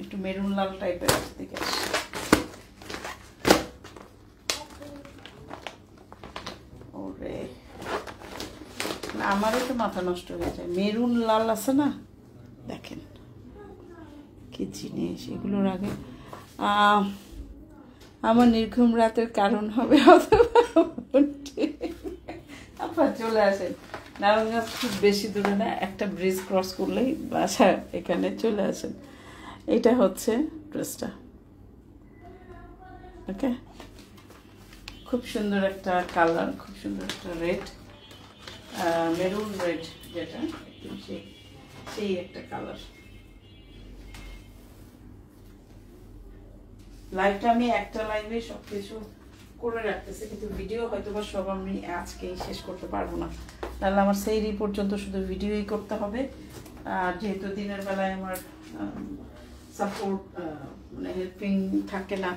একটু মেরুন লাল টাইপের দিকে আসি। ওরে, আমারও তো মাথা নষ্ট হয়ে যায়, মেরুন লাল আছে না, দেখেন কি জিনিস। এগুলোর আগে আমার নির্ঘুম রাতের কারণ হবে আপনার চলে আসেন, নারায়ণগঞ্জ খুব বেশি দূরে না, একটা ব্রিজ ক্রস করলেই বাসা, এখানে চলে আসেন। এটা হচ্ছে ড্রেসটা, ওকে? খুব সুন্দর একটা কালার, খুব সুন্দর একটা রেড, মেরুন রেড, যেটা একদম সেই একটা কালার। লাইভটা আমি একটা লাইভে সবকিছু করে রাখতেছি, কিন্তু ভিডিও হয়তো বা সব আমি আজকেই শেষ করতে পারবো না, তাহলে আমার সেই পর্যন্ত শুধু ভিডিওই করতে হবে। আর যেহেতু দিনের বেলায় আমার সাপোর্ট মানে হেল্পিং থাকে না,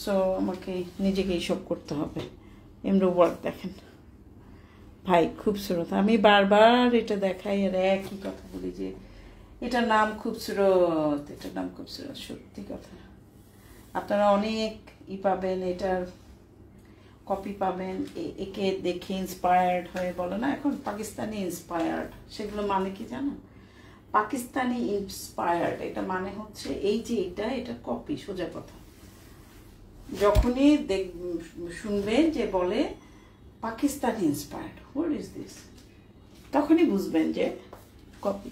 সো আমাকে নিজেকেই সব করতে হবে। এমব্রো ওয়ার্ক দেখেন ভাই, খুবসুরত। আমি বারবার এটা দেখাই আর একই কথা বলি যে এটার নাম খুবসুরত, এটার নাম খুবসুরত, সত্যি কথা। আপনারা অনেক পাবেন, এটার কপি পাবেন, একে দেখে ইন্সপায়ার্ড হয়ে, বলে না এখন পাকিস্তানি ইন্সপায়ার্ড, সেগুলো মানে কি জানো? পাকিস্তানি ইন্সপায়ার্ড এটা মানে হচ্ছে এই যে এটা কপি, সোজা কথা। যখনই শুনবে যে বলে Pakistan inspired, what is this, তখনই বুঝবেন যে কপি,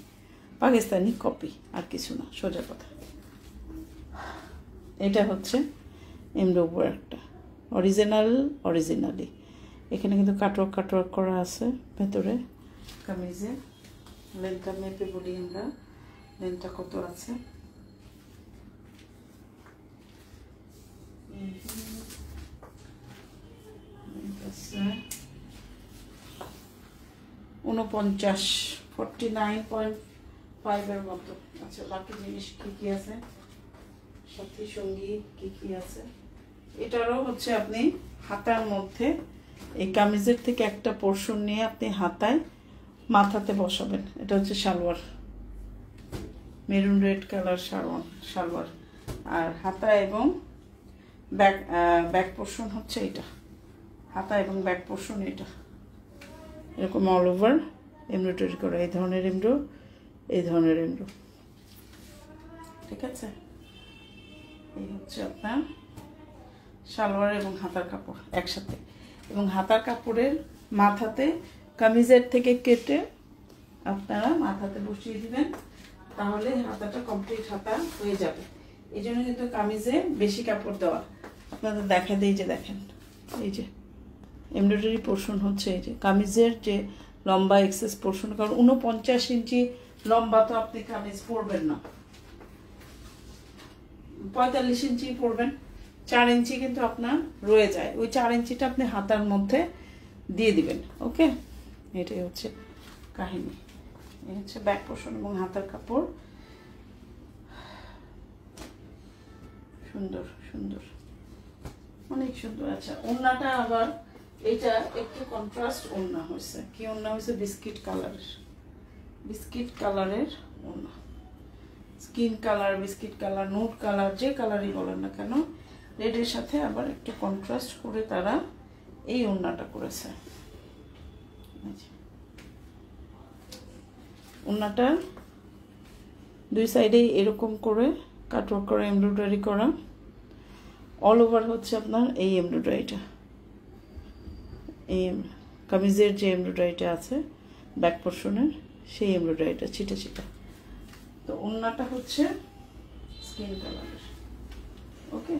পাকিস্তানি কপি, আর কিছু না, সোজা কথা। এটা হচ্ছে এমব্রয়ডারি একটা অরিজিনালি। এখানে কিন্তু কাটওয়ার্ক করা আছে ভেতরে। কামিজে লেনটা মেপে বলি আমরা, লেনটা কত আছে। 49.5 এর মতো। আচ্ছা, বাকি জিনিস কি আছে, সাথী সঙ্গী কি আছে। এটারও হচ্ছে আপনি হাতার মধ্যে এই কামিজের থেকে একটা পোর্শন নিয়ে আপনি মাথাতে বসাবেন। এটা হচ্ছে salwar, maroon red colour salwar, আর হাতা এবং ব্যাক পোর্শন হচ্ছে এটা, হাতা এবং ব্যাক পোর্শন এটা এরকম অল ওভার এমব্রয়ডারি করা, এই ধরনের এমব্রো, ঠিক আছে। এই হচ্ছে আপনার সালোয়ার এবং হাতার কাপড় একসাথে, এবং হাতার কাপড়ের মাথাতে কামিজের থেকে কেটে আপনারা মাথাতে বসিয়ে দিবেন, তাহলে হাতাটা কমপ্লিট হাতা হয়ে যাবে। এই জন্য কিন্তু কামিজে বেশি কাপড় দেওয়া। আপনাদের দেখা দেই যে দেখেন, এই যে এমব্রয়ডারি পোর্শন হচ্ছে এই যে কামিজের যে লম্বা এক্সেস পোর্শন, কারণ 49 ইঞ্চি লম্বা তো আপনি কামিজ পরবেন না, 45 ইঞ্চি পরবেন, 4 ইঞ্চি কিন্তু আপনার রয়ে যায়, ওই 4 ইঞ্চিটা আপনি হাতার মধ্যে দিয়ে দিবেন। ওকে, এটাই হচ্ছে কাহিনী। এই হচ্ছে ব্যাক পোর্শন এবং হাতার কাপড়, সুন্দর অনেক সুন্দর। আচ্ছা, ওড়নাটা আবার এটা একটু কন্ট্রাস্ট ওড়না হয়েছে। কি ওড়না হয়েছে? বিস্কিট কালারের ওড়না, skin colour, biscuit colour, nude colour, যে কালারই বলেন না কেন, রেডের সাথে আবার একটু কন্ট্রাস্ট করে তারা এই ওড়নাটা করেছে। ওড়নাটা দুই সাইডে এরকম করে কাটওয়ার্ক করে এমব্রয়ডারি করা, অল ওভার হচ্ছে আপনার এই এমব্রয়ডারিটা, এই কামিজের যে এমব্রয়ডারিটা আছে ব্যাক পোর্শনের, সেই এমব্রয়ডারিটা ছিটা। তো ওড়নাটা হচ্ছে স্কিন কালারের। ওকে,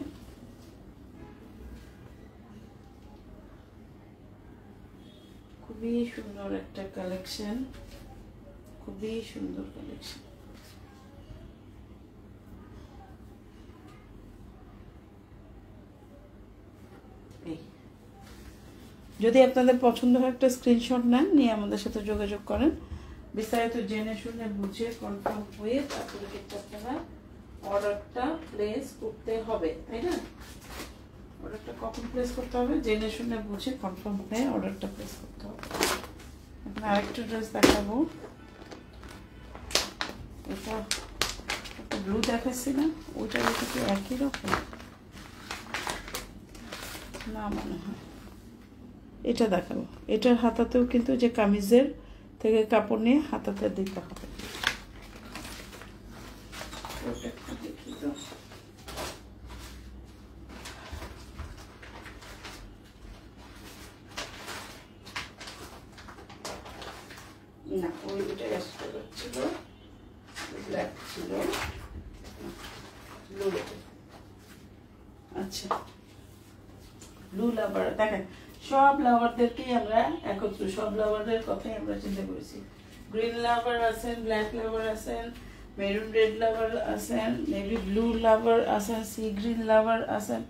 খুবই সুন্দর একটা কালেকশন, খুবই সুন্দর কালেকশন। যদি আপনাদের পছন্দ হয় একটা স্ক্রিনশট নেন, নিয়ে আমাদের সাথে যোগাযোগ করেন, বিস্তারিত জেনে শুনে বুঝে কনফার্ম হয়ে তারপরে কিন্তু আপনারা অর্ডারটা প্লেস করতে হবে, তাই না? অর্ডারটা কখন প্লেস করতে হবে? জেনে শুনে বুঝে কনফার্ম হয়ে অর্ডারটা প্লেস করতে হবে। এখন আরেকটা ড্রেস দেখাবো, এটা একটা ব্লু দেখাচ্ছি না, ওইটার এটা কি একই রকম না মনে হয়। এটা দেখাবো, এটার হাতাতেও কিন্তু যে কামিজের থেকে কাপড় নিয়ে হাতাতে দিতে হবে। ওটা একটু দেখি তো, না ওইটা ছিল ব্ল্যাক ছিল। আচ্ছা, ব্লু লাভার দেখেন, সব লাভারদেরকেই আমরা একত্র, সব লাভারদের কথাই আমরা চিন্তা করেছি। গ্রিন লাভার আছেন, ব্ল্যাক লাভার আছেন, মেরুন রেড লাভার আছেন, নেভি ব্লু লাভার আছেন, সি গ্রিন লাভার আছেন,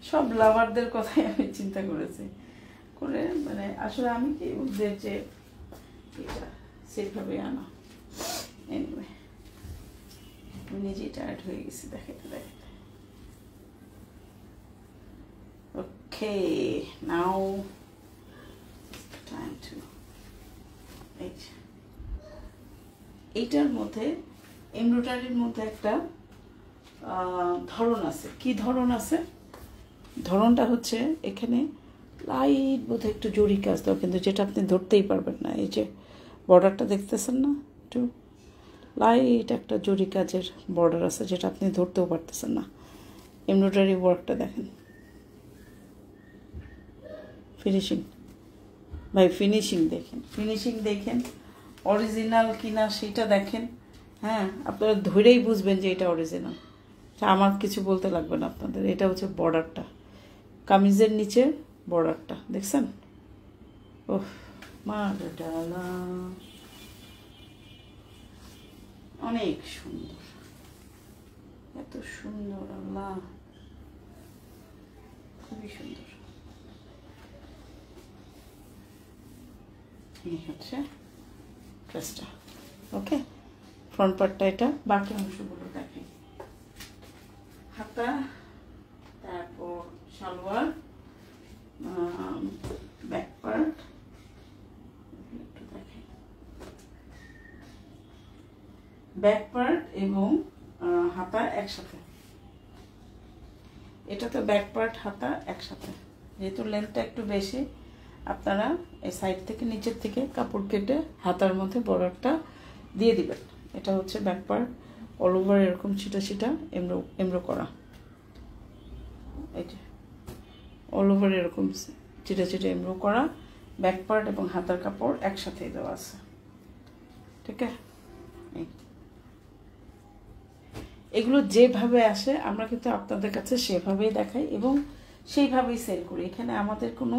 সব লাভারদের কথাই আমি চিন্তা করেছি করে, মানে আসলে আমি কি ওদের যে এটা সেইভাবে আনা। এনিওয়ে, আমি নিজেই টায়ার্ড হয়ে গেছি দেখাতে। Okay, now time to এইটার মধ্যে এমব্রয়ডারির মধ্যে একটা ধরন আছে। কি ধরন আছে? ধরনটা হচ্ছে এখানে লাইট বোধহয় একটু জরি কাজ দাও, কিন্তু যেটা আপনি ধরতেই পারবেন না। এই যে বর্ডারটা দেখতেছেন না, একটু লাইট একটা জরি কাজের বর্ডার আছে, যেটা আপনি ধরতেও পারতেছেন না। এমব্রয়ডারি ওয়ার্কটা দেখেন, ফিনিশিং ভাই, ফিনিশিং দেখেন, ফিনিশিং দেখেন, অরিজিনাল কিনা সেটা দেখেন। হ্যাঁ, আপনারা ধরেই বুঝবেন যে এটা অরিজিনাল। আমার কিছু বলতে লাগবে না আপনাদের। এটা হচ্ছে বর্ডারটা, কামিজের নিচে বর্ডারটা দেখছেন? ওহ মা ডালা, অনেক সুন্দর, এত সুন্দর, আল্লাহ খুবই সুন্দর। এই হচ্ছে ড্রেসটা। ওকে, ফ্রন্ট পার্টটা এটা, বাকি অংশগুলো দেখেন। হাতা, তারপর সালোয়ার, ব্যাক পার্ট একটু দেখেন, ব্যাক পার্ট এবং হাতা একসাথে। এটা তো ব্যাক পার্ট হাতা একসাথে, যেহেতু লেন্থটা একটু বেশি, আপনারা এই সাইড থেকে নিচের থেকে কাপড় কেটে হাতার মধ্যে বর্ডারটা দিয়ে দিবেন। এটা হচ্ছে ব্যাক পার্ট, অল ওভার এরকম ছিটা ছিটা এমব্রো করা, এই যে অল ওভার এরকম চিটা চিটা এমব্রো করা ব্যাক পার্ট এবং হাতার কাপড় একসাথেই দেওয়া আছে। ঠিক আছে, এগুলো যেভাবে আসে আমরা কিন্তু আপনাদের কাছে সেভাবেই দেখাই এবং সেইভাবেই সেল করি। এখানে আমাদের কোনো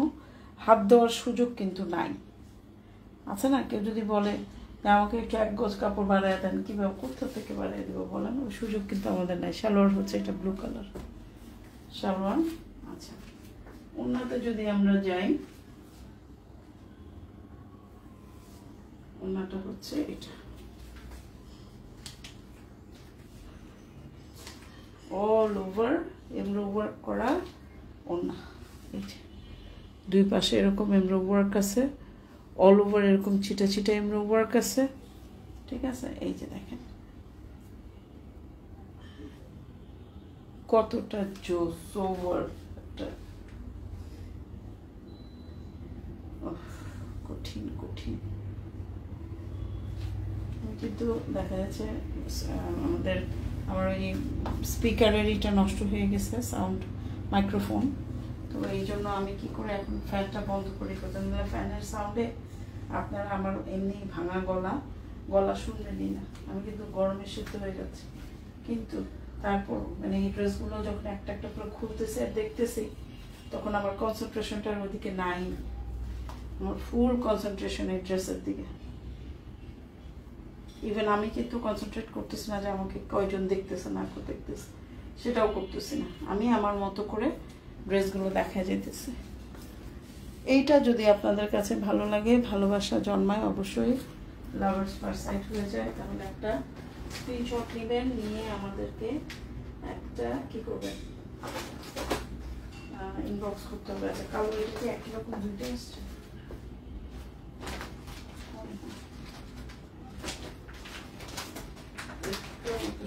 হাত দেওয়ার সুযোগ কিন্তু নাই। আছে না, কেউ যদি বলে যে আমাকে একটু এক গজ কাপড় বাড়ায় দেন, কীভাবে কোথা থেকে বাড়িয়ে দেবো বলেন, ওই সুযোগ কিন্তু আমাদের নাই। সালোয়ার হচ্ছে এটা ব্লু কালার সালোয়ার। আচ্ছা, ওনাতে যদি আমরা যাই, ওনাটা হচ্ছে এটা, অল ওভার এমব্রো ওয়ার্ক করা ওনা। এই যে দুই পাশে এরকম এমব্রো ওয়ার্ক আছে, অল ওভার এরকম ছিটা ছিটা এমব্রো ওয়ার্ক আছে। ঠিক আছে, এই যে দেখেন কতটা জোস ওভার, কঠিন কঠিন। কিন্তু দেখা যাচ্ছে আমার ওই স্পিকারের এটা নষ্ট হয়ে গেছে, সাউন্ড মাইক্রোফোন। তো এই জন্য আমি কি করে এখন ফ্যানটা বন্ধ করি, ফ্যানের সাউন্ডে আপনারা আমার এমনি ভাঙা গলা শুনবেনই না। আমি কিন্তু গরমে সিদ্ধ হয়ে যাচ্ছে, কিন্তু তারপর মানে এই ড্রেসগুলো যখন একটা একটা করে খুলতেছে আর দেখতেছি, তখন আমার কনসেন্ট্রেশনটার ওইদিকে নাই। আমার ফুল কনসেন্ট্রেশন এই ড্রেসের দিকে। ইভেন আমি কিন্তু কনসেন্ট্রেট করতেছি না যে আমাকে কয়জন দেখতেছে না দেখতেছে, সেটাও করতেছি না। আমি আমার মতো করে ড্রেসগুলো দেখা যেতেছে। এইটা যদি আপনাদের কাছে ভালো লাগে, ভালোবাসা জন্মায়, অবশ্যই লাভার্স ফার্স্ট সাইট হয়ে যায়, তাহলে একটা স্ক্রিনশট নেবেন, নিয়ে আমাদেরকে একটা কি করবেন, ইনবক্স করতে হবে। আচ্ছা, কালো এটা কি একই রকম দুইটা আসছে?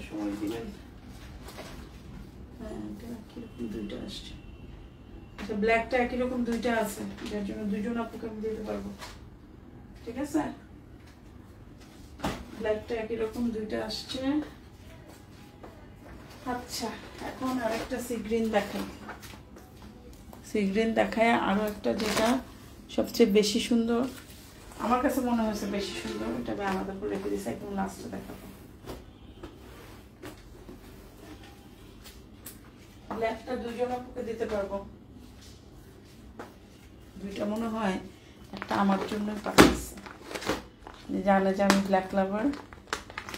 সময় দিবেন। হ্যাঁ, এটা একই রকম দুইটা আসছে। আচ্ছা, ব্ল্যাকটা একই রকম দুইটা আছে, যার জন্য দুইজন আপুকে আমি দিতে পারবো। ঠিক আছে, ব্ল্যাকটা একই রকম দুইটা আসছে। আচ্ছা, এখন আরেকটা সি গ্রিন দেখাই। সি গ্রিন দেখায় আরো একটা, যেটা সবচেয়ে বেশি সুন্দর আমার কাছে মনে হয়েছে, বেশি সুন্দর। এটা আমি আলাদা করে রেখে দিয়েছি, একদম লাস্টে দেখাবো। ব্ল্যাকটা দুইজন আপুকে দিতে পারবো। দুইটা মনে হয়, একটা আমার জন্য পাঠিয়েছে, জানে যে আমি ব্ল্যাক লাভার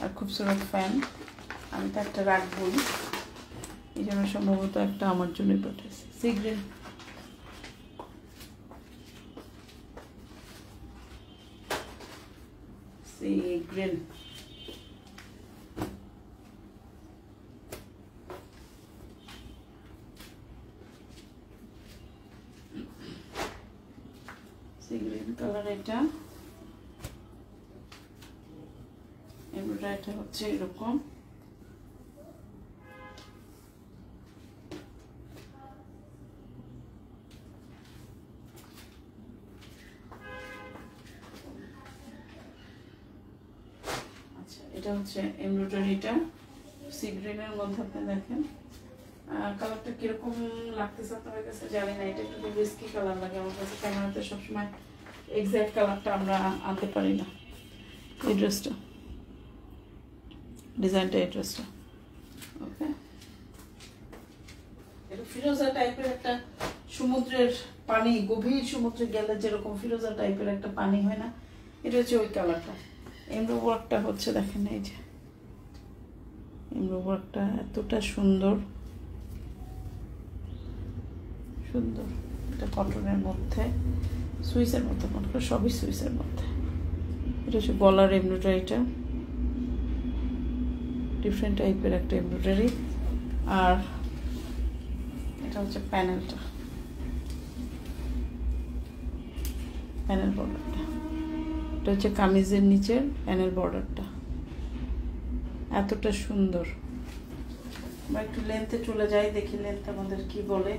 আর খুবসুরত ফ্যান, আমি তো একটা রাখবই, এই জন্য সম্ভবত একটা আমার জন্যই পাঠিয়েছে। Sea green, sea green. Sea green colour এটা, এমব্রয়ডারিটা হচ্ছে এরকম। আচ্ছা, এটা হচ্ছে এমব্রয়ডারিটা সি গ্রিনের মধ্যে, আপনি দেখেন। কালারটা কিরকম লাগতেছে আপনাদের কাছে জানি না, এটা একটু রিস্কি কালার লাগে আমার কাছে, ক্যামেরাতে সবসময় এক্সাক্ট কালারটা আমরা আনতে পারি না। এই ড্রেসটা, ডিজাইনটা, এই ড্রেসটা ওকে, এটা ফিরোজা টাইপের একটা সমুদ্রের পানি, গভীর সমুদ্রে গেলে যেরকম ফিরোজা টাইপের একটা পানি হয় না, এটা হচ্ছে ওই কালারটা। এমব্রো ওয়ার্কটা হচ্ছে দেখেন, এই যে এমব্রো ওয়ার্কটা এতটা সুন্দর সুন্দর, এটা কটনের মধ্যে, সুইসের মধ্যে, মনে করো সবই সুইসের মধ্যে। এটা হচ্ছে গলার এমব্রয়ডারিটা, ডিফারেন্ট টাইপের একটা এমব্রয়ডারি। আর এটা হচ্ছে প্যানেলটা, প্যানেল বর্ডারটা, এটা হচ্ছে কামিজের নিচের প্যানেল বর্ডারটা, এতটা সুন্দর। আমরা একটু লেন্থে চলে যাই, দেখি লেন্থ আমাদের কি বলে,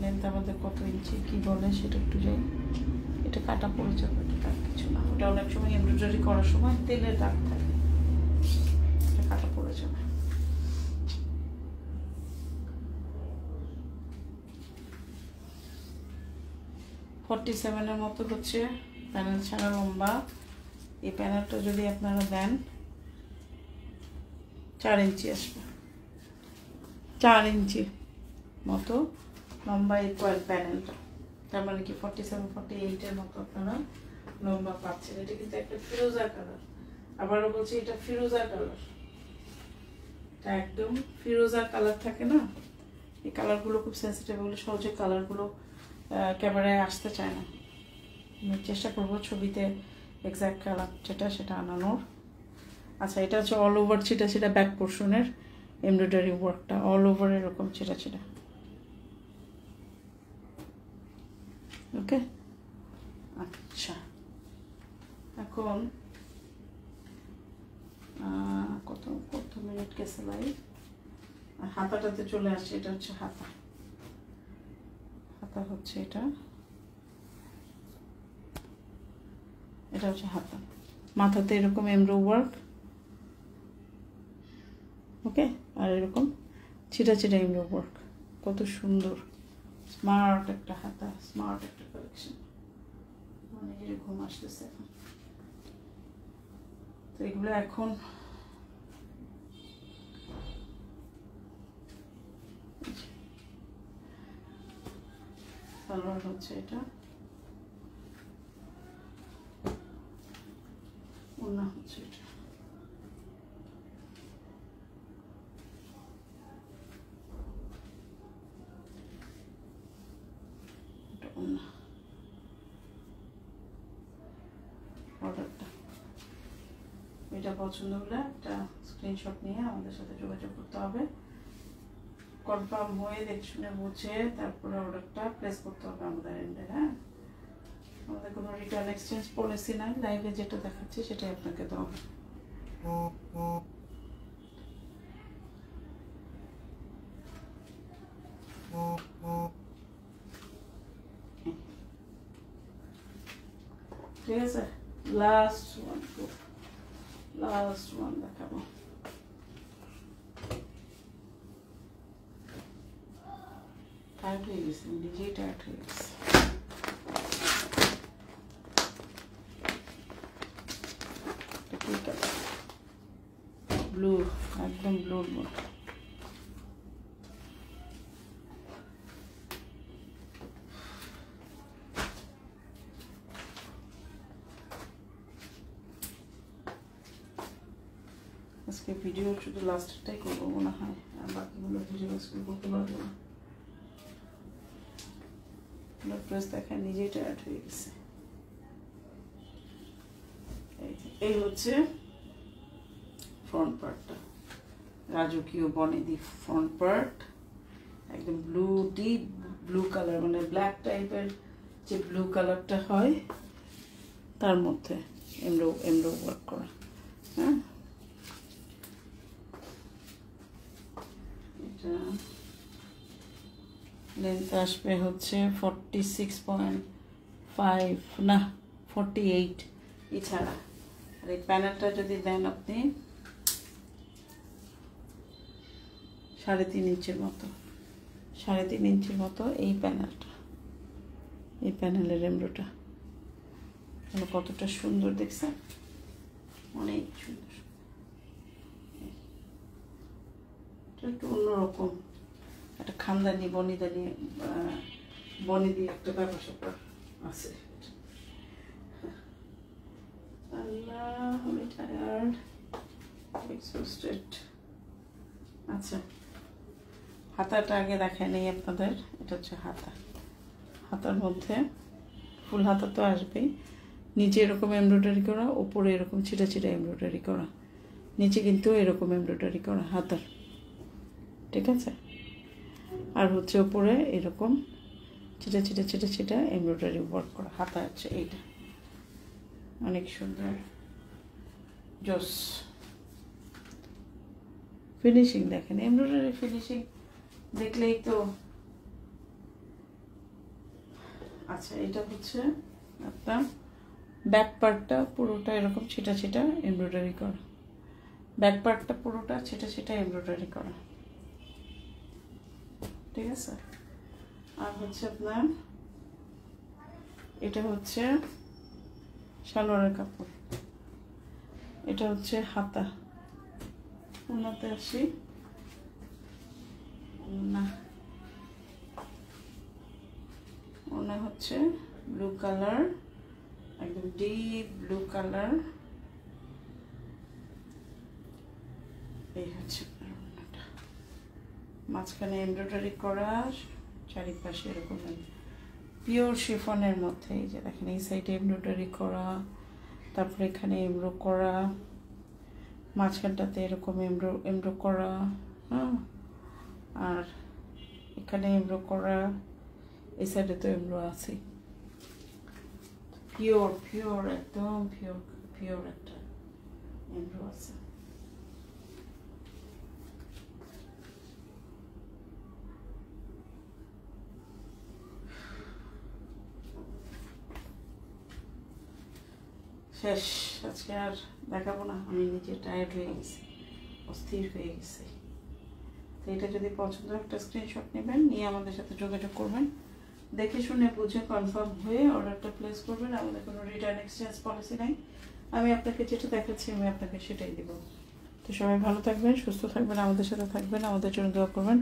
লেন্থ আমাদের কত ইঞ্চি কি বলে সেটা একটু যাই। এটা কাটা পড়ে যাবে, তার কিছু না, ওটা অনেক সময় এমব্রয়ডারি করার সময় তেলের দাগ থাকে, এটা কাটা পড়ে যাবে। এর মতো হচ্ছে প্যানেল ছাড়া লম্বা। এই প্যানেলটা যদি আপনারা দেন 4 ইঞ্চি আসবে, 4 ইঞ্চি মতো লম্বা এই প্যানেলটা, তার মানে কি 47-48 মতো আপনারা লম্বা পাচ্ছেন। এটা কিন্তু একটা ফিরোজা কালার, আবারও বলছি এটা ফিরোজা কালার, এটা একদম ফিরোজা কালার থাকে না, এই কালারগুলো খুব সেন্সিটিভ, বলে সহজে কালারগুলো ক্যামেরায় আসতে চায় না। আমি চেষ্টা করবো ছবিতে এক্সাক্ট কালার যেটা সেটা আনানোর। আচ্ছা, এটা হচ্ছে অল ওভার ছিটা ছিটা ব্যাক পোর্শনের এমব্রয়ডারি ওয়ার্কটা, অল ওভার এরকম ছিটা ছিটা, ওকে। আচ্ছা, এখন কত মিনিট গেছে ভাই, হাতাটাতে চলে আসছে। এটা হচ্ছে হাতা, হাতা হচ্ছে এটা, এটা হচ্ছে হাতা, মাথাতে এরকম এমব্রো ওয়ার্ক, ওকে, আর এরকম ছিটা ছিটা এমব্রো ওয়ার্ক, কত সুন্দর, স্মার্ট একটা হাতা, স্মার্ট একটা কালেকশন। মানে এরকম আসতেছে এখন, তো এগুলো এখন সালোয়ার হচ্ছে এটা, ওড়না হচ্ছে এটা, এটা ওড়না, অর্ডারটা। এটা পছন্দ হলে একটা স্ক্রিনশট নিয়ে আমাদের সাথে যোগাযোগ করতে হবে, কনফার্ম হয়ে দেখে শুনে বুঝে তারপরে অর্ডারটা প্লেস করতে হবে আমাদের এন্ডে। হ্যাঁ, আমাদের কোনো রিটার্ন এক্সচেঞ্জ পলিসি নাই, লাইভে যেটা দেখাচ্ছি সেটাই আপনাকে দেওয়া হবে। ঠিক আছে, লাস্ট ওয়ান দেখাবো। টায়ার্ড হয়ে গেছে, নিজেই টায়ার্ড হয়ে গেছে। ব্লু, একদম ব্লুর মতো, আজকে ভিডিও শুধু লাস্টটাই করবো মনে হয়, আর বাকিগুলো ভিডিও আজকে করতে পারবো না। ড্রেস দেখা নিজেই টায়ার্ড হয়ে গেছে। এই হচ্ছে ফ্রন্ট পার্টটা, রাজকীয় বনেদি ফ্রন্ট পার্ট, একদম ব্লু, ডিপ ব্লু কালার, মানে ব্ল্যাক টাইপের যে ব্লু কালারটা হয় তার মধ্যে এমব্রো ওয়ার্ক করা। হ্যাঁ, এটা লেন্থ আসবে হচ্ছে 46.5 না 48 এছাড়া। আর এই প্যানেলটা যদি দেন আপনি 3.5 ইঞ্চির মতো, 3.5 ইঞ্চির মতো এই প্যানেলটা, এই প্যানেলের এমব্রয়ডারিটা কতটা সুন্দর দেখছেন, অনেক সুন্দর। একটু অন্যরকম একটা খানদানি বনিদানি বনি দিয়ে একটা ব্যাপার স্যাপার আছে। আল্লাহ, আমি টায়ার্ড, এক্সহস্টেড। আচ্ছা, হাতাটা আগে দেখাই নেই আপনাদের। এটা হচ্ছে হাতা। হাতার মধ্যে ফুল হাতা তো আসবেই, নিচে এরকম এমব্রয়ডারি করা, উপরে এরকম ছিটা ছিটা এমব্রয়ডারি করা, নিচে কিন্তু এরকম এমব্রয়ডারি করা হাতার, ঠিক আছে। আর হচ্ছে উপরে এরকম ছিটা ছিটা ছিটা ছিটা এমব্রয়ডারি ওয়ার্ক করা হাতা আছে। এইটা অনেক সুন্দর, জোস ফিনিশিং দেখেন, এমব্রয়ডারি ফিনিশিং দেখলেই তো। আচ্ছা, এটা হচ্ছে আপনার ব্যাক পার্টটা পুরোটা এরকম ছিটা ছিটা এমব্রয়ডারি করা, ব্যাক পার্টটা পুরোটা ছিটা ছিটা এমব্রয়ডারি করা, ঠিক আছে। আর হচ্ছে আপনার এটা হচ্ছে সালোয়ারের কাপড়, এটা হচ্ছে হাতা। ওনাতে আসি, না ওনা হচ্ছে ব্লু কালার, একদম ডিপ ব্লু কালার। এই হচ্ছে ওনাটা, মাঝখানে এমব্রয়ডারি করা, চারিপাশে এরকম পিওর শিফনের মধ্যে। এই যে দেখেন, এই সাইডে এমব্রয়ডারি করা, তারপরে এখানে এমব্রো করা, মাঝখানটাতে এরকম এমব্রো করা, হ্যাঁ, আর এখানে এমব্রো করা, এই সাইডে তো এমব্রো আছে। পিওর পিওর একদম পিওর পিওর একটা এমব্রো আছে। শেষ, আজকে আর দেখাবো না, আমি নিজে টায়ার্ড হয়ে গেছি, অস্থির হয়ে গেছি। তো এটা যদি পছন্দ একটা স্ক্রিনশট নেবেন, নিয়ে আমাদের সাথে যোগাযোগ করবেন, দেখে শুনে বুঝে কনফার্ম হয়ে অর্ডারটা প্লেস করবেন। আমাদের কোনো রিটার্ন এক্সচেঞ্জ পলিসি নাই, আমি আপনাকে যেটা দেখাচ্ছি আমি আপনাকে সেটাই দেব। তো সবাই ভালো থাকবেন, সুস্থ থাকবেন, আমাদের সাথে থাকবেন, আমাদের জন্য দোয়া করবেন।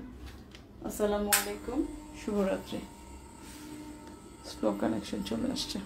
আসসালামু আলাইকুম, শুভরাত্রি। স্লো কানেকশন চলে আসছে।